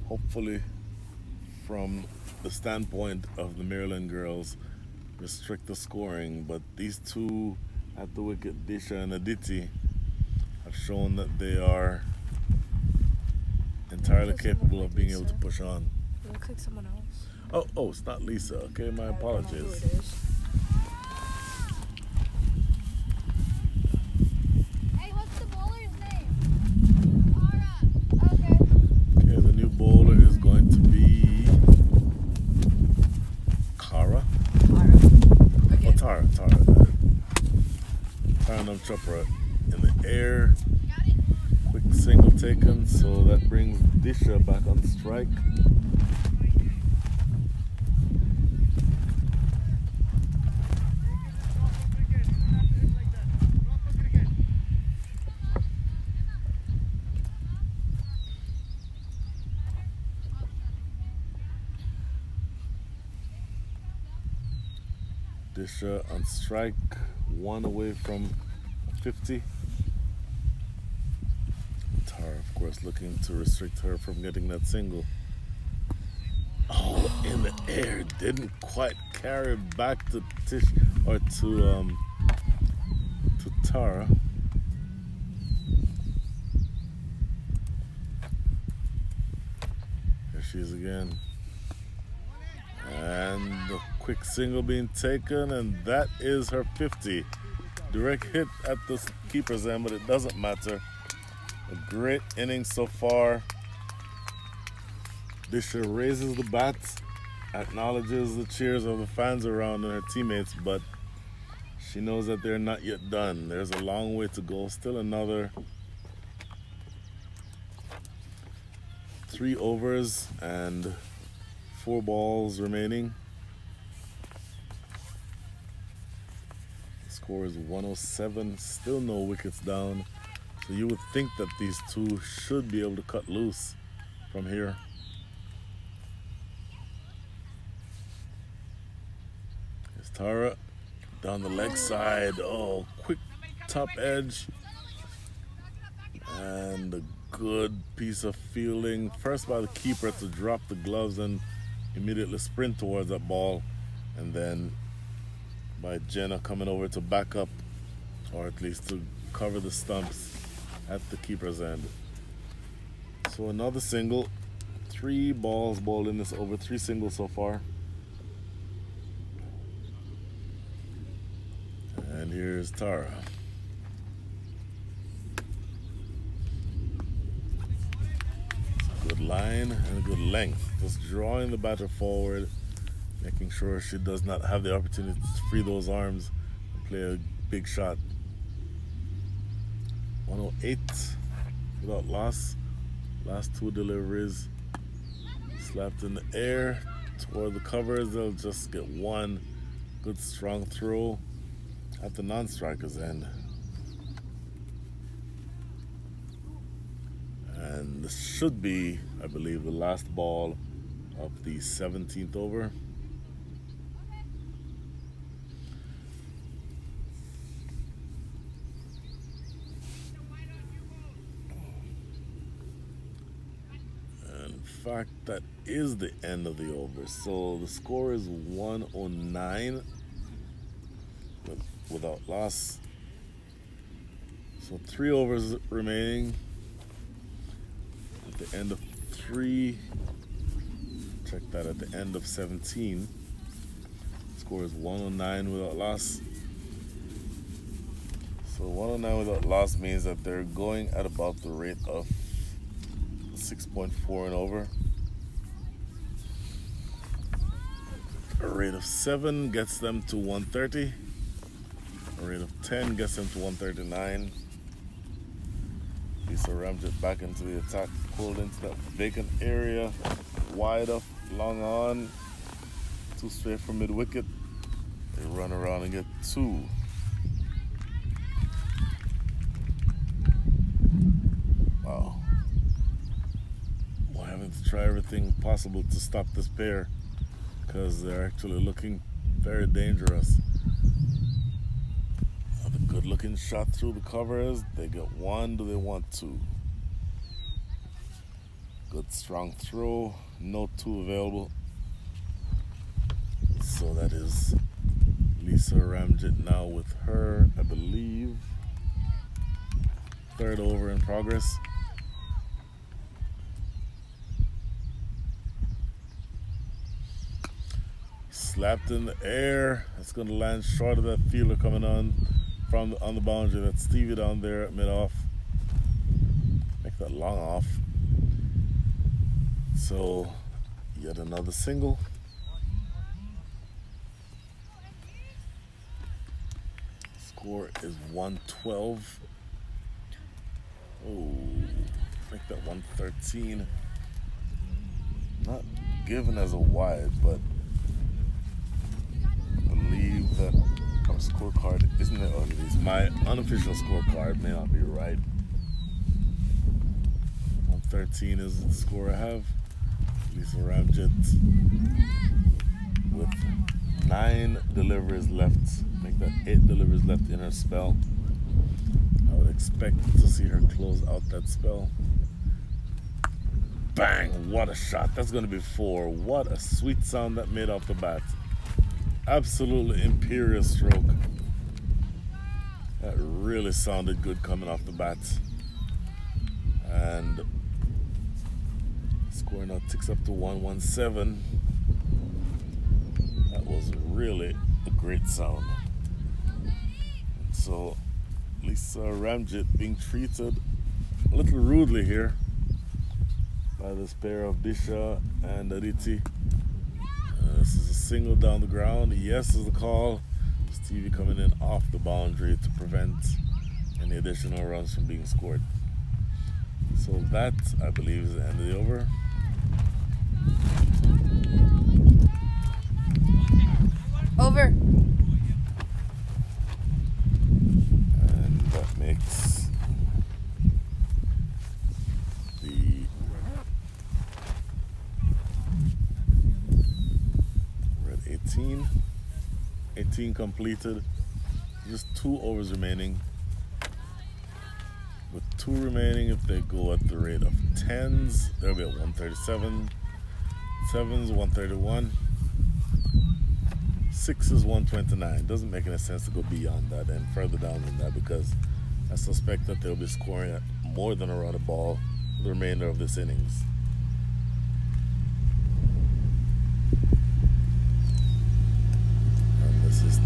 hopefully, from the standpoint of the Maryland girls, restrict the scoring, but these two at the wicket, Disha and Aditi, have shown that they are entirely capable of being able to push on. It looks like someone else. Oh, it's not Lisa. Okay, my apologies. I don't know who it is. Hey, what's the bowler's name? Tara. Okay. Okay, the new bowler is going to be Kara. Okay. Oh, Tara. Taranam Chopra in the air. Quick single taken, so that brings Disha back on strike. Disha on strike, 1 away from 50. Tara, of course, looking to restrict her from getting that single. Oh, in the air, didn't quite carry back to Tish or to Tara. There she is again. And the Quick single being taken, and that is her 50. Direct hit at the keeper's end, but it doesn't matter. A great inning so far. Disher raises the bat, acknowledges the cheers of the fans around and her teammates, but she knows that they're not yet done. There's a long way to go. Still another 3 overs and 4 balls remaining. The score is 107, still no wickets down. So you would think that these two should be able to cut loose from here. Here's Tara down the leg side. Oh, quick top edge. And a good piece of fielding. First by the keeper to drop the gloves and immediately sprint towards that ball. And then by Jenna coming over to back up, or at least to cover the stumps at the keeper's end. So another single. 3 balls bowled in this over, 3 singles so far. And here's Tara. Good line and a good length. Just drawing the batter forward, making sure she does not have the opportunity to free those arms and play a big shot. 108 without loss. Last 2 deliveries slapped in the air toward the covers. They'll just get 1 good strong throw at the non-striker's end. And this should be, I believe, the last ball of the 17th over. In fact, that is the end of the over. So the score is 109 without loss. So 3 overs remaining. At the end of 3, check that, at the end of 17. Score is 109 without loss. So 109 without loss means that they're going at about the rate of 6.4 and over. A rate of 7 gets them to 130. A rate of 10 gets them to 139. Lisa Ramjet back into the attack, pulled into that vacant area, wide up, long on, 2 straight from mid wicket. They run around and get 2. Wow. We're having to try everything possible to stop this pair because they're actually looking very dangerous. A good looking shot through the covers. They get 1. Do they want 2? Good strong throw. No 2 available. So that is Lisa Ramjet now with her, I believe, 3rd over in progress. Slapped in the air. That's going to land short of that fielder coming on the boundary. That's Stevie down there at mid-off. Make that long off. So, yet another single. Score is 112. Oh, make that 113. Not given as a wide, but I believe that our scorecard isn't it, or at least my unofficial scorecard may not be right. 113 is the score I have. Lisa Ramjet with 9 deliveries left. Make that 8 deliveries left in her spell. I would expect to see her close out that spell. Bang! What a shot. That's going to be 4. What a sweet sound that made off the bat. Absolutely imperious stroke. That really sounded good coming off the bat. And score now ticks up to 117. That will was really a great sound. So Lisa Ramjet being treated a little rudely here by this pair of Disha and Aditi. This is a single down the ground. Yes is the call. Stevie coming in off the boundary to prevent any additional runs from being scored. So that, I believe, is the end of the over. Over. And that makes the we're at 18 completed. Just 2 overs remaining. With 2 remaining, if they go at the rate of 10s, they'll be at 137. 7s, 131. 6s, 129. Doesn't make any sense to go beyond that and further down than that, because I suspect that they'll be scoring at more than a run of ball the remainder of this innings. And this is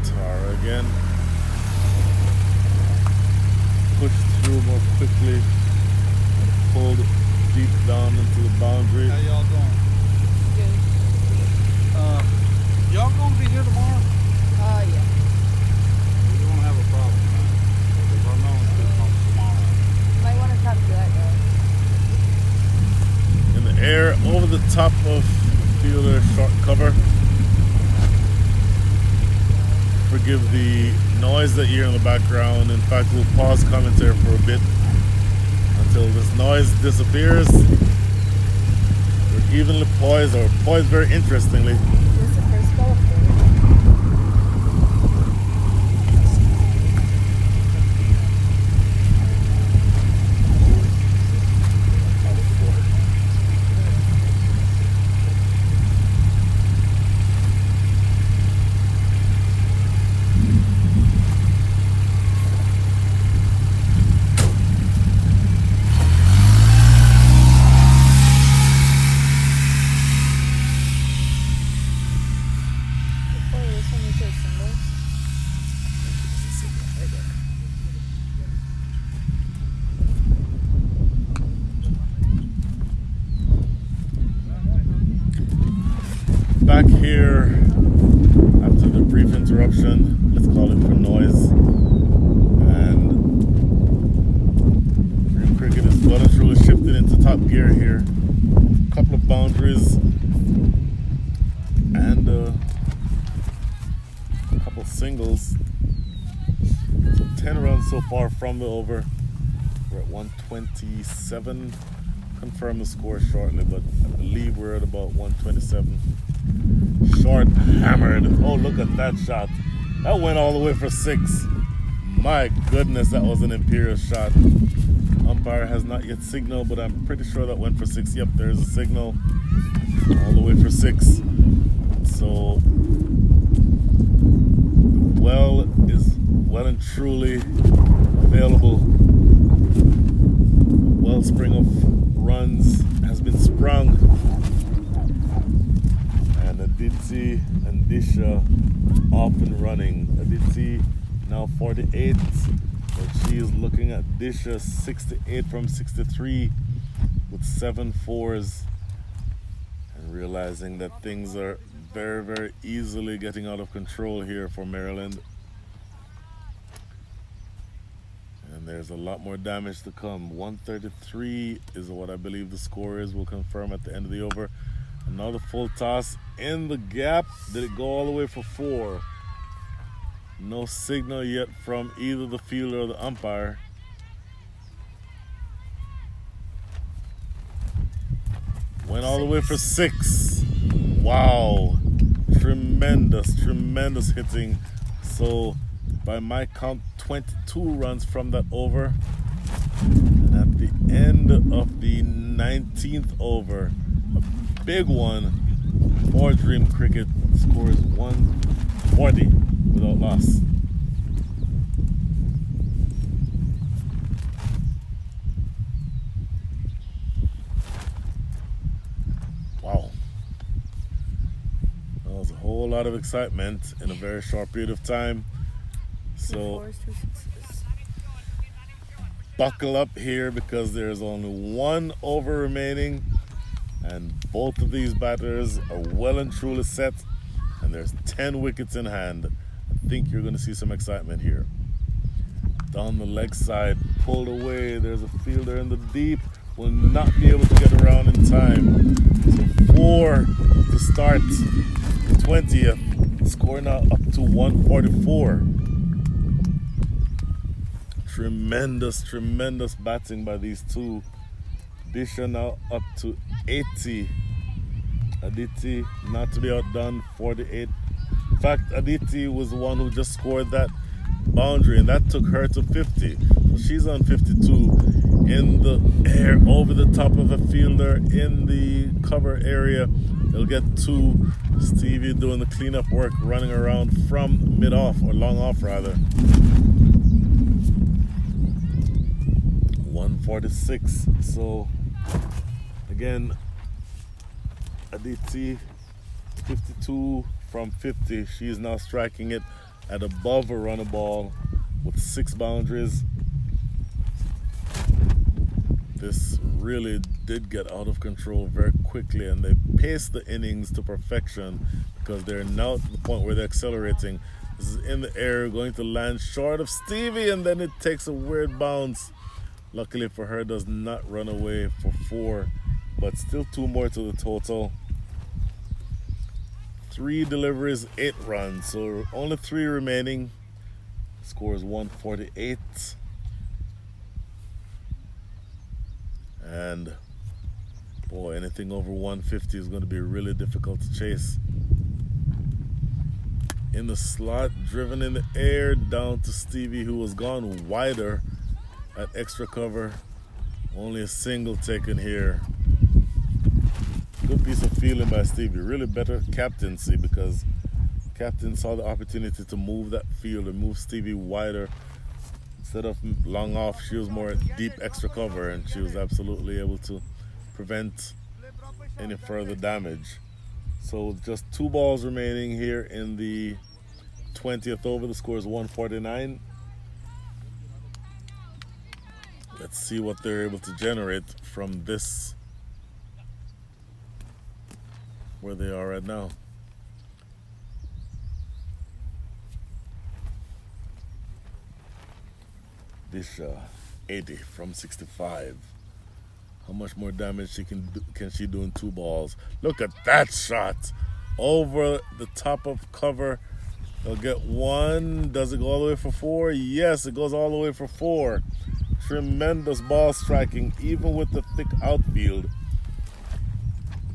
Tara again. Pushed through more quickly and pulled deep down into the boundary. How y'all doing? Y'all gonna be here tomorrow? Yeah. We don't have a problem, man. Because I know it's gonna come tomorrow. Might want to talk to that guy. In the air over the top of fielder short cover. Forgive the noise that you hear in the background. In fact, we'll pause commentary for a bit until this noise disappears. We're evenly poised, or poised very interestingly. This is the first ball for back here after the brief interruption, let's call it for noise. And Dream Cricket is well and truly shifted into top gear here. A couple of boundaries and a couple singles. So 10 runs so far from the over. We're at 127. Confirm the score shortly, but I believe we're at about 127. Short hammered. Oh, look at that shot. That went all the way for 6. My goodness, that was an imperious shot. Umpire has not yet signaled, but I'm pretty sure that went for 6. Yep, there's a signal. All the way for 6. So the well is well and truly available. Wellspring of runs has been sprung. Aditi and Disha off and running. Aditi now 48, but she is looking at Disha 68 from 63 with 7 fours, and realizing that things are very, very easily getting out of control here for Maryland. And there's a lot more damage to come. 133 is what I believe the score is. We'll confirm at the end of the over. Another full toss in the gap. Did it go all the way for 4? No signal yet from either the fielder or the umpire. Went all the way for 6. Wow. Tremendous, tremendous hitting. So by my count, 22 runs from that over. And at the end of the 19th over, a big one for Dream Cricket, scores 140 without loss. Wow. whole lot of excitement in a very short period of time. So 4s, 2 6s. buckle up here because there's only 1 over remaining, and both of these batters are well and truly set, and there's 10 wickets in hand. I think you're going to see some excitement here. Down the leg side, pulled away. There's a fielder in the deep. Will not be able to get around in time. So 4 to start the 20th. Score now up to 144. Tremendous batting by these two. Disha now up to 80. Aditi not to be outdone, 48. In fact, Aditi was the one who just scored that boundary, and that took her to 50. So she's on 52 in the air over the top of a fielder in the cover area. They'll get 2. Stevie doing the cleanup work, running around from mid-off, or long-off rather. 146. So again, Aditi 52 from 50. She's now striking it at above a runner ball with 6 boundaries. This really did get out of control very quickly, and they paced the innings to perfection because they're now at the point where they're accelerating. This is in the air, going to land short of Stevie, and then it takes a weird bounce. Luckily for her, does not run away for 4, but still 2 more to the total. 3 deliveries, 8 runs, so only 3 remaining. Score is 148. And boy, anything over 150 is going to be really difficult to chase. In the slot, driven in the air, down to Stevie, who was gone wider at extra cover. Only a single taken here. Good piece of fielding by Stevie. Really better captaincy, because captain saw the opportunity to move that field and move Stevie wider. Instead of long off, she was more deep extra cover, and she was absolutely able to prevent any further damage. So just 2 balls remaining here in the 20th over. The score is 149. Let's see what they're able to generate from this, where they are right now. Disha 80 from 65. How much more damage can she do in 2 balls? Look at that shot over the top of cover. They'll get 1. Does it go all the way for 4? Yes, it goes all the way for 4. Tremendous ball striking, even with the thick outfield.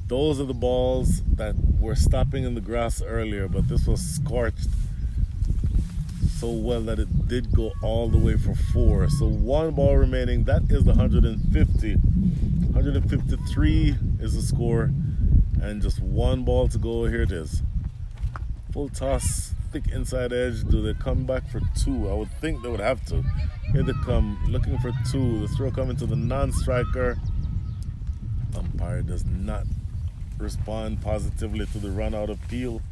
Those are the balls that were stopping in the grass earlier, but this was scorched so well that it did go all the way for 4. So 1 ball remaining. That is the 150. 153 is the score, and just 1 ball to go. Here it is. Full toss, thick inside edge. Do they come back for 2? I would think they would have to. Here they come, looking for 2. The throw coming to the non-striker. Umpire does not respond positively to the run out of Peel,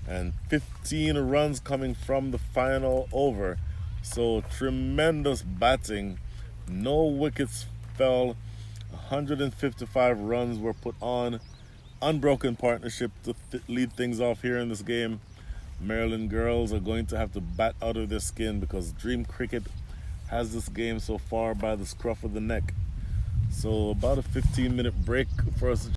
and 15 runs coming from the final over. So tremendous batting. No wickets fell. 155 runs were put on. Unbroken partnership to lead things off here in this game. Maryland girls are going to have to bat out of their skin, because DreamCricket has this game so far by the scruff of the neck. So about a 15-minute break for us.